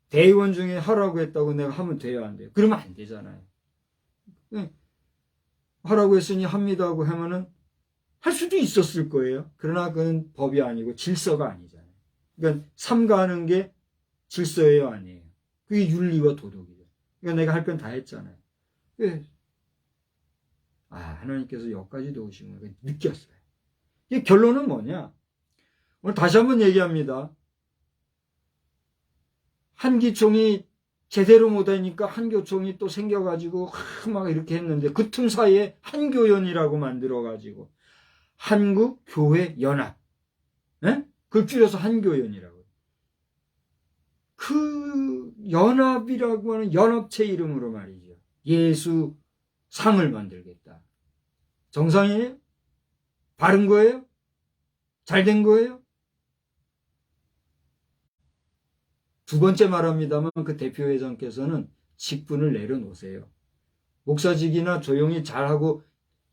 대의원 중에 하라고 했다고 내가 하면 돼요, 안 돼요? 그러면 안 되잖아요. 하라고 했으니 합니다 하고 하면은 할 수도 있었을 거예요. 그러나 그건 법이 아니고 질서가 아니잖아요. 그러니까 삼가하는 게 질서예요, 아니에요? 그게 윤리와 도덕이죠. 그러니까 내가 할 건 다 했잖아요. 하나님께서 여기까지도 오신 걸 느꼈어요. 이게 결론은 뭐냐? 오늘 다시 한번 얘기합니다. 한 기총이 제대로 못하니까 한 교총이 또 생겨가지고 막 이렇게 했는데 그 틈 사이에 한교연이라고 만들어가지고 한국교회연합, 그걸 줄여서 한교연이라고. 그 연합이라고 하는 연합체 이름으로 말이죠. 예수 상을 만들겠다. 정상이에요? 바른 거예요? 잘 된 거예요? 두 번째 말합니다만 그 대표회장께서는 직분을 내려놓으세요. 목사직이나 조용히 잘하고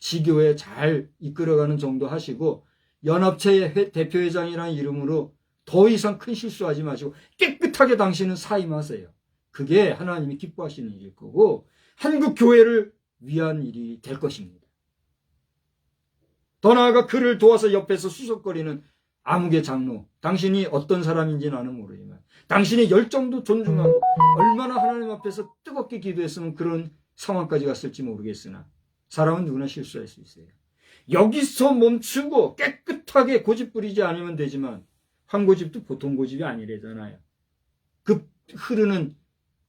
지교회 잘 이끌어가는 정도 하시고 연합체의 대표회장이라는 이름으로 더 이상 큰 실수하지 마시고 깨끗하게 당신은 사임하세요. 그게 하나님이 기뻐하시는 일일 거고 한국교회를 위한 일이 될 것입니다. 더 나아가 그를 도와서 옆에서 수석거리는 아무개 장로, 당신이 어떤 사람인지 나는 모르지만 당신의 열정도 존중하고 얼마나 하나님 앞에서 뜨겁게 기도했으면 그런 상황까지 갔을지 모르겠으나 사람은 누구나 실수할 수 있어요. 여기서 멈추고 깨끗하게 고집 부리지 않으면 되지만 한 고집도 보통 고집이 아니래잖아요. 그 흐르는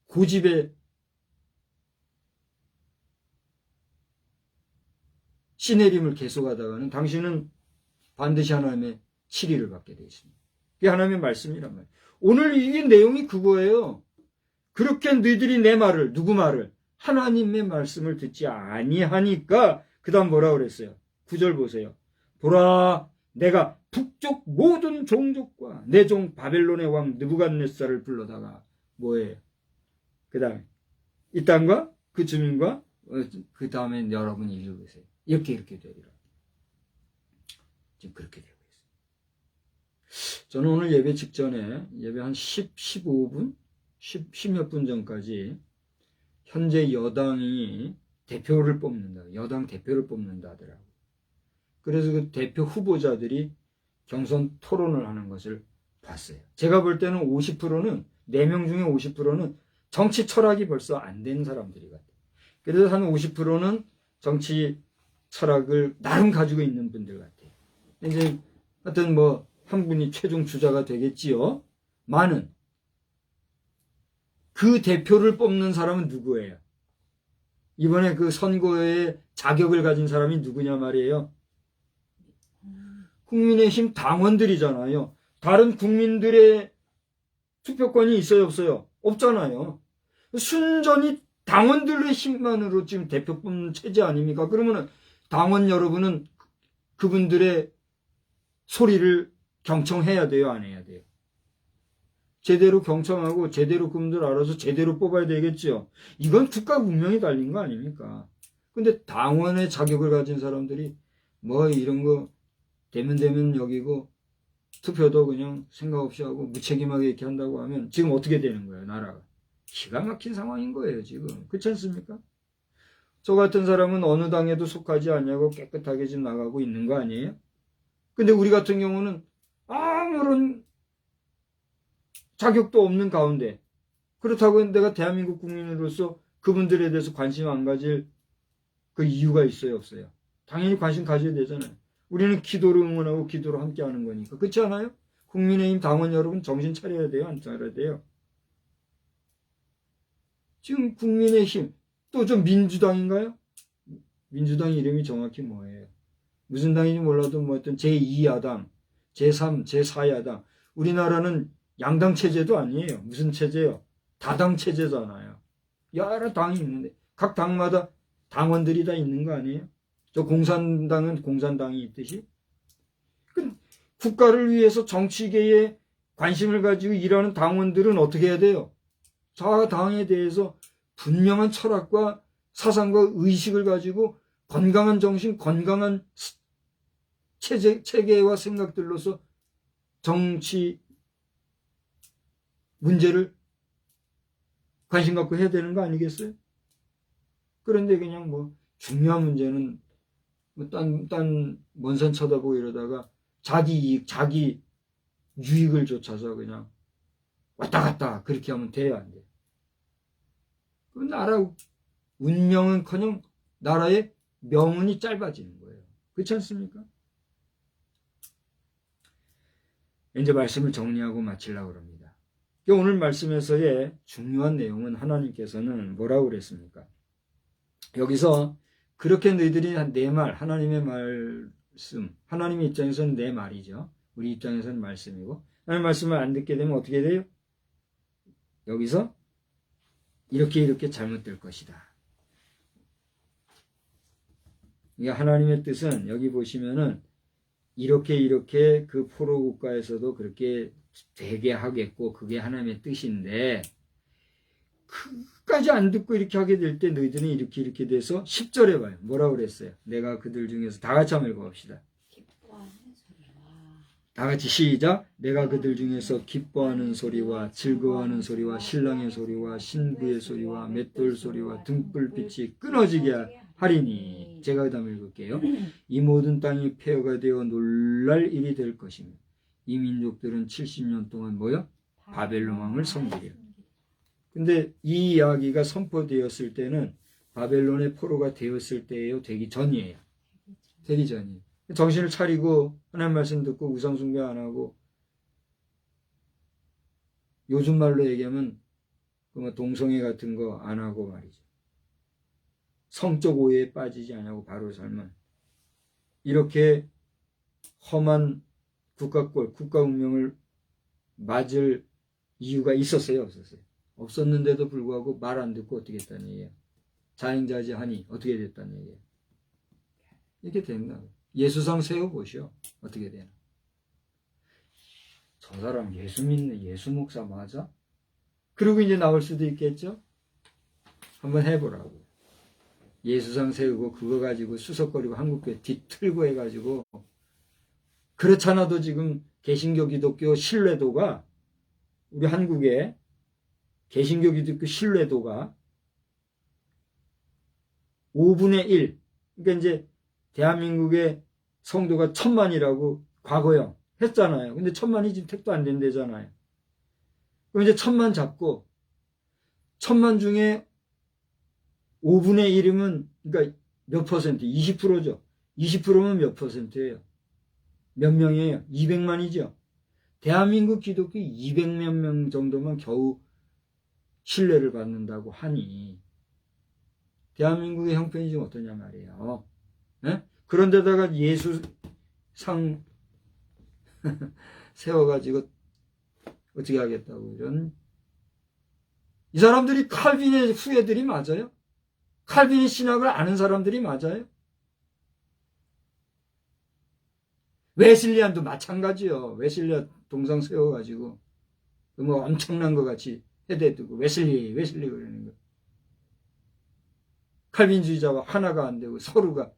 고집의 시내림을 계속하다가는 당신은 반드시 하나님의 치리를 받게 되어 있습니다. 그게 하나님의 말씀이란 말이에요. 오늘 이 내용이 그거예요. 그렇게 너희들이 내 말을, 누구 말을? 하나님의 말씀을 듣지 아니하니까 그 다음 뭐라 그랬어요? 9절 보세요. 보라, 내가 북쪽 모든 종족과 내 종 바벨론의 왕 느부갓네살을 불러다가 뭐예요? 그 다음에 이 땅과 그 주민과 그 다음에 여러분이 읽으세요. 이렇게 되리라. 지금 그렇게 되고 있어요. 저는 오늘 예배 직전에 예배 한 15분? 10몇 분 전까지 현재 여당이 대표를 뽑는다. 여당 대표를 뽑는다 하더라고요. 그래서 그 대표 후보자들이 경선 토론을 하는 것을 봤어요. 제가 볼 때는 50%는 4명 중에 50%는 정치 철학이 벌써 안 된 사람들이 같아요. 그래서 한 50%는 정치 철학을 나름 가지고 있는 분들 같아요. 이제 하여튼 한 분이 최종 주자가 되겠지요. 많은 그 대표를 뽑는 사람은 누구예요? 이번에 그 선거에 자격을 가진 사람이 누구냐 말이에요. 국민의힘 당원들이잖아요. 다른 국민들의 투표권이 있어요, 없어요? 없잖아요. 순전히 당원들의 힘만으로 지금 대표 뽑는 체제 아닙니까? 그러면은 당원 여러분은 그분들의 소리를 경청해야 돼요, 안 해야 돼요? 제대로 경청하고 제대로 그분들 알아서 제대로 뽑아야 되겠죠. 이건 국가 운명이 달린 거 아닙니까? 근데 당원의 자격을 가진 사람들이 뭐 이런 거 되면 여기고 투표도 그냥 생각 없이 하고 무책임하게 이렇게 한다고 하면 지금 어떻게 되는 거예요, 나라가? 기가 막힌 상황인 거예요, 지금. 그렇지 않습니까? 저 같은 사람은 어느 당에도 속하지 않냐고 깨끗하게 지금 나가고 있는 거 아니에요? 근데 우리 같은 경우는 아무런 자격도 없는 가운데, 그렇다고 내가 대한민국 국민으로서 그분들에 대해서 관심 안 가질 그 이유가 있어요, 없어요? 당연히 관심 가져야 되잖아요. 우리는 기도로 응원하고 기도로 함께 하는 거니까. 그렇지 않아요? 국민의힘 당원 여러분 정신 차려야 돼요, 안 차려야 돼요? 지금 국민의힘, 또 좀 민주당인가요? 민주당 이름이 정확히 뭐예요? 무슨 당인지 몰라도 뭐 어떤 제2야당, 제3, 제4야당. 우리나라는 양당 체제도 아니에요. 무슨 체제요? 다당 체제잖아요. 여러 당이 있는데 각 당마다 당원들이 다 있는 거 아니에요? 저 공산당은 공산당이 있듯이. 국가를 위해서 정치계에 관심을 가지고 일하는 당원들은 어떻게 해야 돼요? 자 당에 대해서 분명한 철학과 사상과 의식을 가지고 건강한 정신, 건강한 체계와 생각들로서 정치 문제를 관심 갖고 해야 되는 거 아니겠어요? 그런데 그냥 뭐 중요한 문제는 뭐 딴 먼 산 쳐다보고 이러다가 자기 이익, 자기 유익을 쫓아서 그냥 왔다 갔다 그렇게 하면 돼야 안 돼. 그 나라 운명은커녕 나라의 명운이 짧아지는 거예요. 그렇지 않습니까? 이제 말씀을 정리하고 마치려고 합니다. 오늘 말씀에서의 중요한 내용은 하나님께서는 뭐라고 그랬습니까? 여기서 그렇게 너희들이 내 말, 하나님의 말씀, 하나님의 입장에서는 내 말이죠. 우리 입장에서는 말씀이고, 하나님의 말씀을 안 듣게 되면 어떻게 돼요? 여기서 이렇게 잘못될 것이다. 이게 하나님의 뜻은 여기 보시면은 이렇게 그 포로 국가에서도 그렇게 되게 하겠고 그게 하나님의 뜻인데 끝까지 안 듣고 이렇게 하게 될 때 너희들은 이렇게 돼서 10절에 봐요. 뭐라고 그랬어요? 내가 그들 중에서 다 같이 한번 읽어봅시다. 다 같이 시작. 내가 그들 중에서 기뻐하는 소리와 즐거워하는 소리와 신랑의 소리와 신부의 소리와 맷돌 소리와 등불빛이 끊어지게 하리니. 제가 그 다음에 읽을게요. 이 모든 땅이 폐허가 되어 놀랄 일이 될 것이며 이 민족들은 70년 동안 뭐요? 바벨론 왕을 섬기려. 근데 이 이야기가 선포되었을 때는 바벨론의 포로가 되었을 때예요? 되기 전이에요? 되기 전이에요. 정신을 차리고 하나님 말씀 듣고 우상 숭배 안 하고 요즘 말로 얘기하면 동성애 같은 거 안 하고 말이죠. 성적 오해에 빠지지 않고 바로 살면 이렇게 험한 국가꼴, 국가 운명을 맞을 이유가 있었어요, 없었어요? 없었는데도 불구하고 말 안 듣고 어떻게 했다는 얘기예요? 자행자제하니 어떻게 됐다는 얘기예요? 이렇게 된다. 예수상 세워보시오. 어떻게 되나? 저 사람 예수 믿는 예수 목사 맞아? 그리고 이제 나올 수도 있겠죠? 한번 해보라고. 예수상 세우고 그거 가지고 수석거리고 한국교회 뒤틀고 해가지고 그렇잖아도 지금 개신교 기독교 신뢰도가 우리 한국의 개신교 기독교 신뢰도가 5분의 1 그러니까 이제 대한민국의 성도가 1000만이라고 과거형 했잖아요. 근데 1000만이 지금 택도 안 된대잖아요. 그럼 이제 1000만 잡고 1000만 중에 5분의 1이면 그러니까 몇 퍼센트? 20%죠. 20%면 몇 퍼센트예요? 몇 명이에요? 200만이죠. 대한민국 기독교 200몇 명 정도만 겨우 신뢰를 받는다고 하니 대한민국의 형편이 좀 어떠냐 말이에요. 예? 그런데다가 예수상 세워가지고 어떻게 하겠다고 이런 이 사람들이 칼빈의 후예들이 맞아요? 칼빈의 신학을 아는 사람들이 맞아요? 웨슬리안도 마찬가지요. 웨슬리안 동상 세워가지고 뭐 엄청난 것 같이 해대두고 웨슬리 그러는 거. 칼빈주의자와 하나가 안 되고 서로가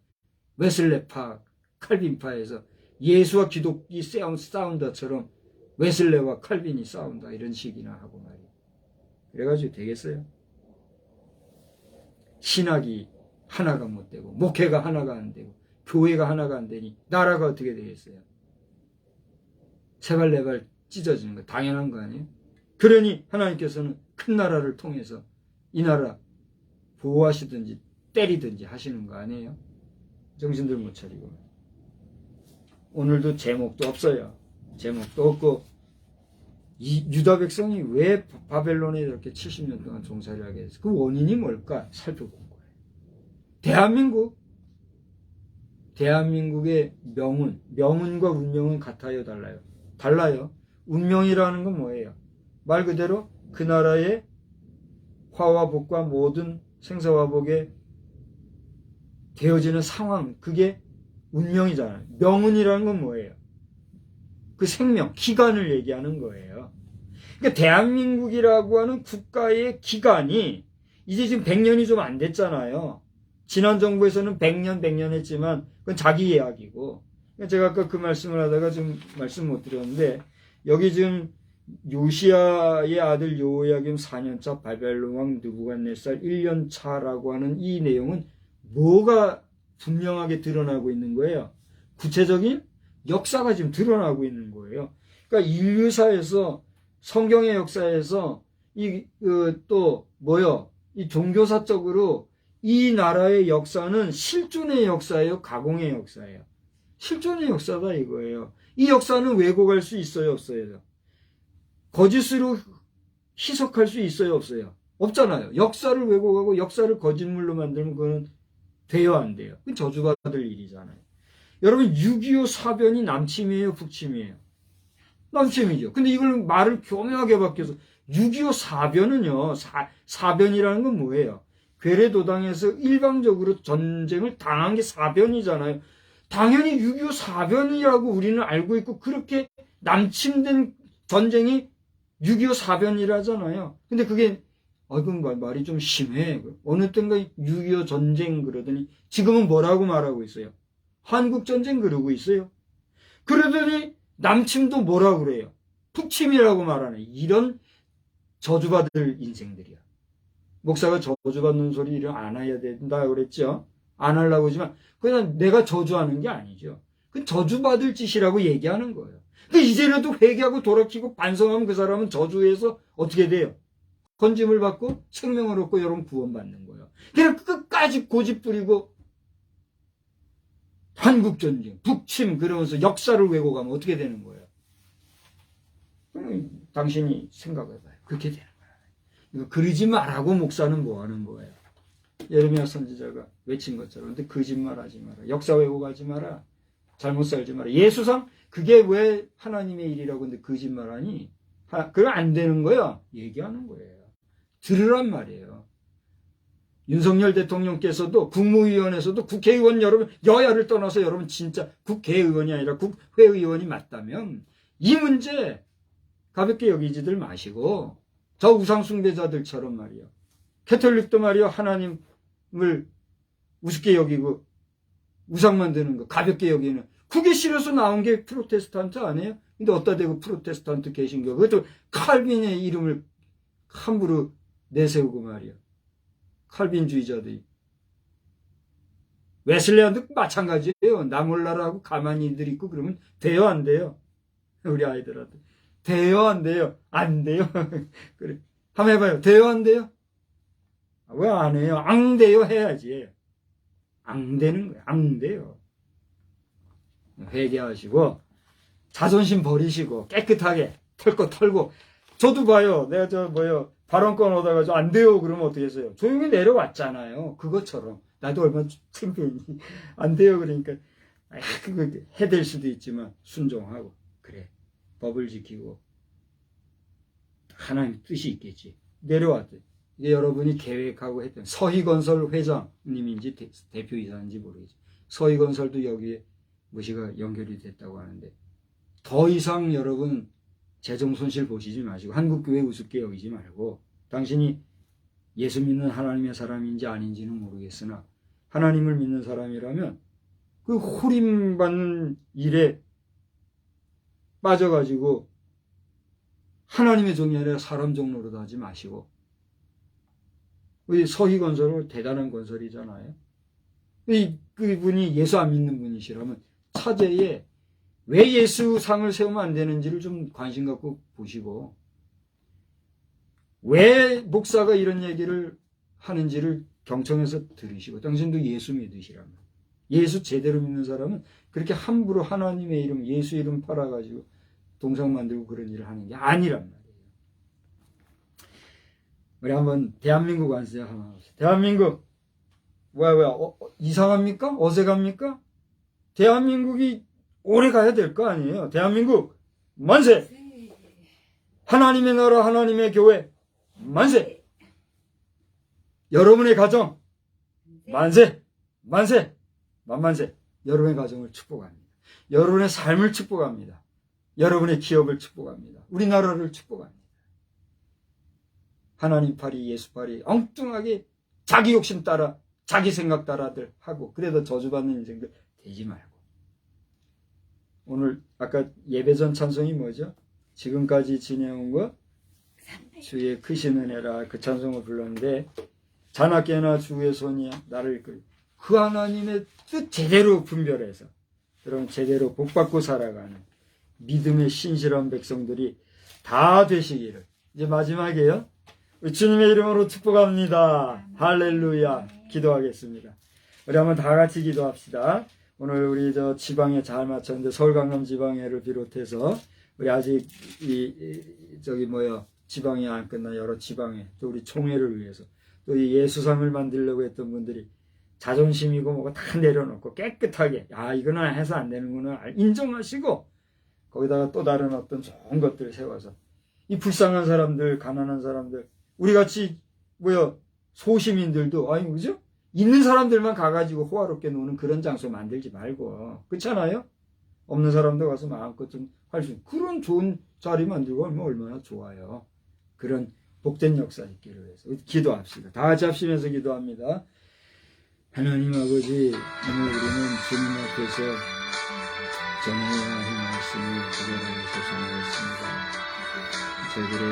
웨슬레파, 칼빈파에서 예수와 기독이 싸운다처럼 웨슬레와 칼빈이 싸운다 이런 식이나 하고 말이에요. 그래가지고 되겠어요? 신학이 하나가 못 되고 목회가 하나가 안 되고 교회가 하나가 안 되니 나라가 어떻게 되겠어요? 세발 네발 찢어지는 거 당연한 거 아니에요? 그러니 하나님께서는 큰 나라를 통해서 이 나라 보호하시든지 때리든지 하시는 거 아니에요? 정신들 못 차리고. 오늘도 제목도 없어요. 제목도 없고 이 유다 백성이 왜 바벨론에 이렇게 70년 동안 종살이를 하게 됐어요? 그 원인이 뭘까 살펴본 거예요. 대한민국의 명운과 운명은 같아요, 달라요? 달라요. 운명이라는 건 뭐예요? 말 그대로 그 나라의 화와 복과 모든 생사화복에 되어지는 상황, 그게 운명이잖아요. 명운이라는 건 뭐예요? 그 생명, 기간을 얘기하는 거예요. 그러니까 대한민국이라고 하는 국가의 기간이 이제 지금 100년이 좀 안 됐잖아요. 지난 정부에서는 100년 했지만 그건 자기 이야기고. 제가 아까 그 말씀을 하다가 좀 말씀 못 드렸는데 여기 지금 요시야의 아들 여호야김 4년차 바벨론 왕 느부갓네살 1년차라고 하는 이 내용은 뭐가 분명하게 드러나고 있는 거예요? 구체적인 역사가 지금 드러나고 있는 거예요. 그러니까 인류사에서 성경의 역사에서 이 종교사적으로 이 나라의 역사는 실존의 역사예요, 가공의 역사예요. 실존의 역사다 이거예요. 이 역사는 왜곡할 수 있어요, 없어요? 거짓으로 희석할 수 있어요, 없어요? 없잖아요. 역사를 왜곡하고 역사를 거짓물로 만들면 그거는 돼요, 안 돼요? 그건 저주받을 일이잖아요. 여러분 6.25 사변이 남침이에요, 북침이에요? 남침이죠. 근데 이걸 말을 교묘하게 바뀌어서 6.25 사변은요, 사변이라는 건 뭐예요? 괴뢰도당에서 일방적으로 전쟁을 당한 게 사변이잖아요. 당연히 6.25 사변이라고 우리는 알고 있고 그렇게 남침된 전쟁이 6.25 사변이라잖아요. 근데 그게 그건 말이 좀 심해. 어느 땐가 6.25 전쟁 그러더니 지금은 뭐라고 말하고 있어요? 한국전쟁 그러고 있어요. 그러더니 남침도 뭐라고 그래요? 북침이라고 말하네. 이런 저주받을 인생들이야. 목사가 저주받는 소리를 안 해야 된다 그랬죠. 안 하려고 하지만 그냥 내가 저주하는 게 아니죠. 그 저주받을 짓이라고 얘기하는 거예요. 그 이제라도 회개하고 돌아키고 반성하면 그 사람은 저주에서 어떻게 돼요? 건짐을 받고 생명을 얻고 여러분 구원받는 거예요. 그냥 끝까지 고집 부리고 한국전쟁, 북침 그러면서 역사를 왜곡하면 어떻게 되는 거예요? 당신이 생각해봐요. 그렇게 되는 거예요. 그러지 말라고 목사는 뭐 하는 거예요? 예레미야 선지자가 외친 것처럼. 근데 거짓말하지 마라. 역사 왜곡하지 마라. 잘못 살지 마라. 예수상 그게 왜 하나님의 일이라고 근데 거짓말하니? 그거 안 되는 거야. 얘기하는 거예요. 들으란 말이에요. 윤석열 대통령께서도 국무위원회에서도 국회의원 여러분 여야를 떠나서 여러분 진짜 국회의원이 아니라 국회의원이 맞다면 이 문제 가볍게 여기지들 마시고 저 우상숭배자들처럼 말이요. 캐톨릭도 말이요. 하나님을 우습게 여기고 우상 만드는 거 가볍게 여기는 그게 싫어서 나온 게 프로테스탄트 아니에요? 근데 어디다 대고 프로테스탄트 개신교 그것도 칼빈의 이름을 함부로 내세우고 말이요. 칼빈주의자들이. 웨슬레안도 마찬가지예요. 나 몰라라고 가만히들 있고 그러면 돼요, 안 돼요? 우리 아이들한테. 돼요, 안 돼요? 안 돼요. 그래. 한번 해봐요. 돼요, 안 돼요? 왜 안 해요? 안 돼요 해야지. 안 되는 거예요. 안 돼요. 회개하시고 자존심 버리시고 깨끗하게 털 거 털고. 저도 봐요. 내가 발언권 얻어가지고 안 돼요 그러면 어떻게 했어요? 조용히 내려왔잖아요. 그것처럼 나도 얼마나 창피했니. 안 돼요 그러니까 그거 해댈 수도 있지만 순종하고 그래 법을 지키고 하나님 뜻이 있겠지. 내려왔대. 이게 여러분이 계획하고 했던 서희건설 회장님인지 대표이사인지 모르겠지. 서희건설도 여기에 무시가 연결이 됐다고 하는데 더 이상 여러분 재정 손실 보시지 마시고 한국교회 우습게 여기지 말고 당신이 예수 믿는 하나님의 사람인지 아닌지는 모르겠으나 하나님을 믿는 사람이라면 그 호림받는 일에 빠져가지고 하나님의 종이 아니라 사람 종로로 하지 마시고 우리 서희건설은 대단한 건설이잖아요. 그분이 예수 안 믿는 분이시라면 차제에 왜 예수 상을 세우면 안 되는지를 좀 관심 갖고 보시고 왜 목사가 이런 얘기를 하는지를 경청해서 들으시고 당신도 예수 믿으시라면 예수 제대로 믿는 사람은 그렇게 함부로 하나님의 이름 예수 이름 팔아가지고 동상 만들고 그런 일을 하는 게 아니란 말이에요. 우리 한번 대한민국 안세요. 대한민국 이상합니까? 어색합니까? 대한민국이 오래 가야 될 거 아니에요. 대한민국 만세! 하나님의 나라 하나님의 교회 만세! 여러분의 가정 만세! 만세! 만만세! 여러분의 가정을 축복합니다. 여러분의 삶을 축복합니다. 여러분의 기업을 축복합니다. 우리나라를 축복합니다. 하나님 팔이 예수 팔이 엉뚱하게 자기 욕심 따라 자기 생각 따라들 하고 그래도 저주받는 인생들 되지 말고 오늘 아까 예배전 찬송이 뭐죠? 지금까지 지내온 것 주의 크신 은혜라 그 찬송을 불렀는데 자나깨나 주의 손이 나를 그 하나님의 뜻 제대로 분별해서 그럼 제대로 복받고 살아가는 믿음의 신실한 백성들이 다 되시기를. 이제 마지막이에요. 주님의 이름으로 축복합니다. 할렐루야. 기도하겠습니다. 우리 한번 다 같이 기도합시다. 오늘 우리 지방에 잘 마쳤는데 서울 강남 지방회를 비롯해서 우리 아직 지방이 안 끝난 여러 지방회 또 우리 총회를 위해서 또 이 예수상을 만들려고 했던 분들이 자존심이고 뭐가 다 내려놓고 깨끗하게 이거는 해서 안 되는구나 인정하시고 거기다가 또 다른 어떤 좋은 것들을 세워서 이 불쌍한 사람들 가난한 사람들 우리같이 소시민들도 그죠? 있는 사람들만 가가지고 호화롭게 노는 그런 장소 만들지 말고 그렇잖아요? 없는 사람도 가서 마음껏 좀 할 수 있는 그런 좋은 자리 만들고 하면 얼마나 좋아요. 그런 복된 역사 있기를 위해서 기도합시다. 다 같이 합시면서 기도합니다. 하나님 아버지 오늘 우리는 주님 앞에서 전해야 할 말씀을 기도하면서 전하였습니다. 저희들의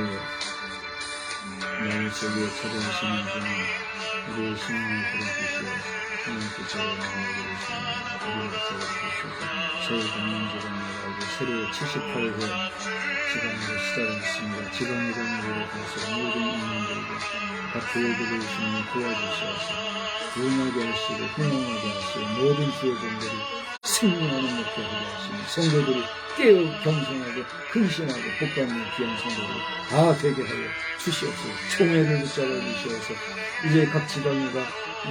마음속에 찾아오시는 분 우리의 신앙을 들어주시옵소서. 하나님께서 마음으로 오시는 우리를 찾아주셔서 서울 강남지방이라고 새로 78회 지방으로 시작했습니다. 지방의장으로 가서 모든 인원들과 각 교회들을 주님 도와주시옵소서. 부흥하게 하시고 흥망하게 하시고 모든 주의 종들이 승리하는 목표 하게 하시고 성도들이 깨어 겸손하고 근신하고 복받는 귀한 성도들이 다 되게 하여 주시옵소서. 총회를 붙잡아 주시옵소서. 이제 각 지방회가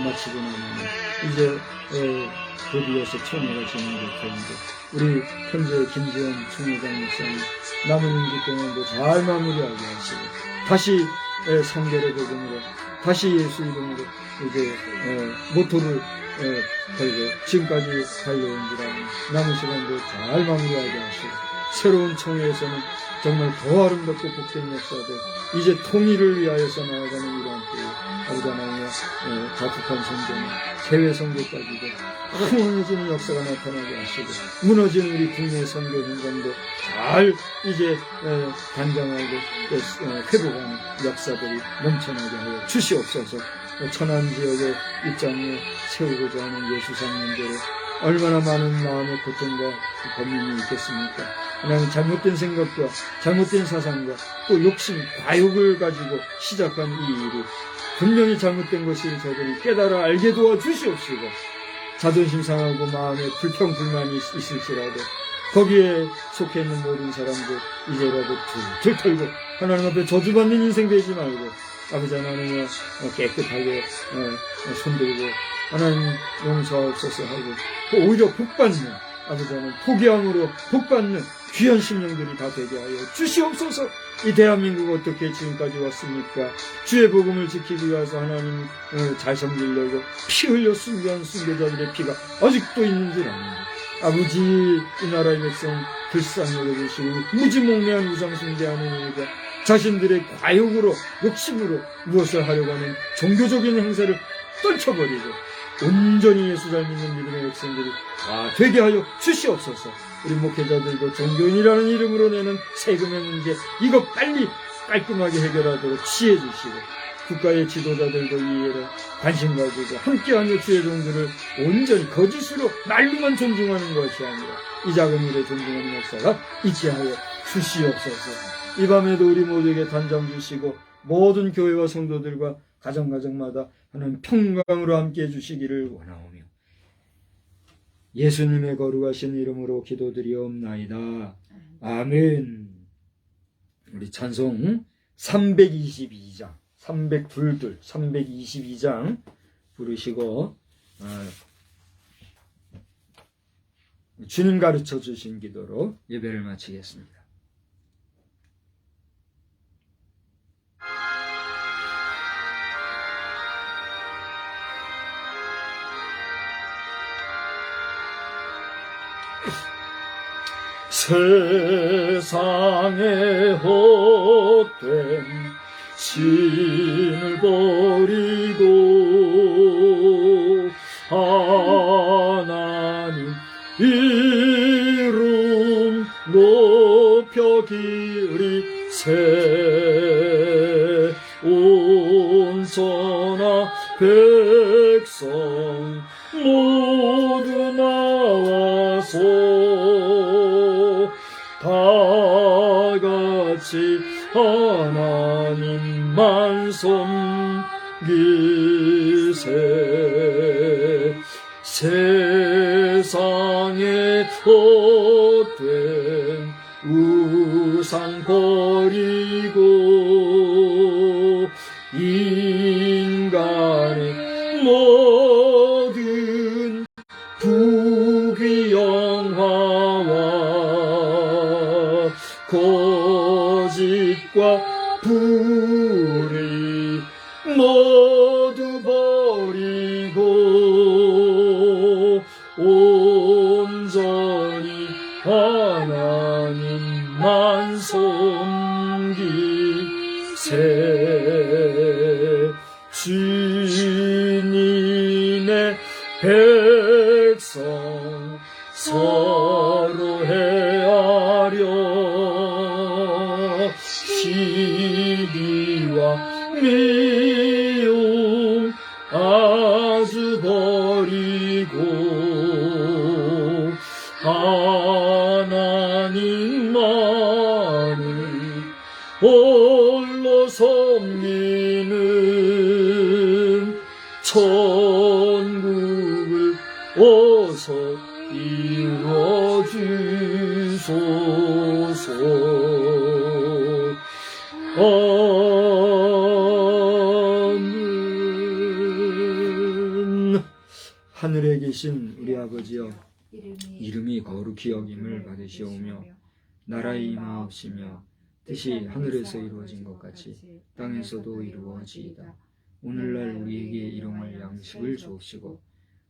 마치고 나면 이제 드디어서 총회가 진행될 텐데 우리 현재 김지원 총회장 목사님 남은 임기 동안도 잘 마무리하게 하시고 다시 성결의 복음으로 다시 예수 이름으로 이제 모토를 걸고 지금까지 달려온지라는 남은 시간도 잘 마무리하게 하시고 새로운 총회에서는 정말 더 아름답고 복된 역사들 이제 통일을 위하여서 나아가는 이러한 때에 아버지 하나님의 자축한 성전 해외 선교까지도 무너지는 역사가 나타나게 하시고 무너진 우리 국내 선교 현장도 잘 이제 단장하고 회복하는 역사들이 넘쳐나게 하여 주시옵소서. 천안지역의 입장에 세우고자 하는 예수상님들의 얼마나 많은 마음의 고통과 고민이 있겠습니까? 그냥 잘못된 생각과 잘못된 사상과 또 욕심, 과욕을 가지고 시작한 이 일이 분명히 잘못된 것을 저들이 깨달아 알게 도와주시옵시고 자존심 상하고 마음에 불평불만이 있을지라도 거기에 속해 있는 모든 사람들 이제라도 툴툴 털고 하나님 앞에 저주받는 인생 되지 말고 아버지 하나님의 깨끗하게 손들고 하나님 용서하옵소서 하고 오히려 복받는 아버지 하나님 포기함으로 복받는 귀한 심령들이 다 되게 하여 주시옵소서. 이 대한민국 어떻게 지금까지 왔습니까? 주의 복음을 지키기 위해서 하나님 잘 섬기려고 피 흘려 순교한 순교자들의 피가 아직도 있는 줄 아는데 아버지 이 나라의 백성 불쌍히 여겨주시고 무지몽매한 우상 숭배하는 이유가 자신들의 과욕으로 욕심으로 무엇을 하려고 하는 종교적인 행사를 떨쳐버리고 온전히 예수 잘 믿는 믿음의 백성들이 되게 하여 주시옵소서. 우리 목회자들도 종교인이라는 이름으로 내는 세금의 문제 이거 빨리 깔끔하게 해결하도록 지혜 주시고 국가의 지도자들도 이 일에 관심 가지고 함께하며 주의 종들을 온전히 거짓으로 말로만 존중하는 것이 아니라 이 작은 일에 존중하는 역사가 있게 하여 주시옵소서. 이 밤에도 우리 모두에게 단장 주시고 모든 교회와 성도들과 가정마다 하나님 평강으로 함께해 주시기를 원하오며 예수님의 거룩하신 이름으로 기도드리옵나이다. 아멘. 우리 찬송 322장 322장 부르시고 주님 가르쳐 주신 기도로 예배를 마치겠습니다. 세상에 헛된 신을 버리고 하나님 이름 높여 기리세 온전한 백성 모두 나와서 다같이 하나님만 섬기세 세상에 헛된 우상 버리고 인간의 모든 부귀영화와 거짓과 불의 모두 버리고 온전히 하나님만 섬기세 주님의 백성 서로 헤아려 시기와 미움 아주 버리고 하나님만을 홀로 섬기는 천국을 어서 이루어주소서. 아멘. 하늘에 계신 우리 아버지여 이름이 거룩히 여김을 받으시오며 나라의 임하옵시며 뜻이 하늘에서 이루어진 것 같이 땅에서도 이루어지이다. 오늘날 우리에게 일용할 양식을 주옵시고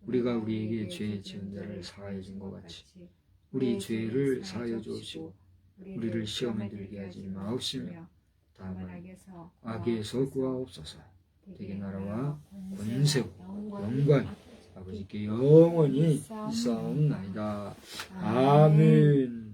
우리가 우리에게 죄 지은 자를 사하여 준 것 같이 우리 죄를 사하여 주옵시고 우리를 시험에 들게 하지 마옵시며 다만 악에서 구하옵소서. 되게 나라와 권세와 영광이 아버지께 영원히 있사옵나이다. 아멘.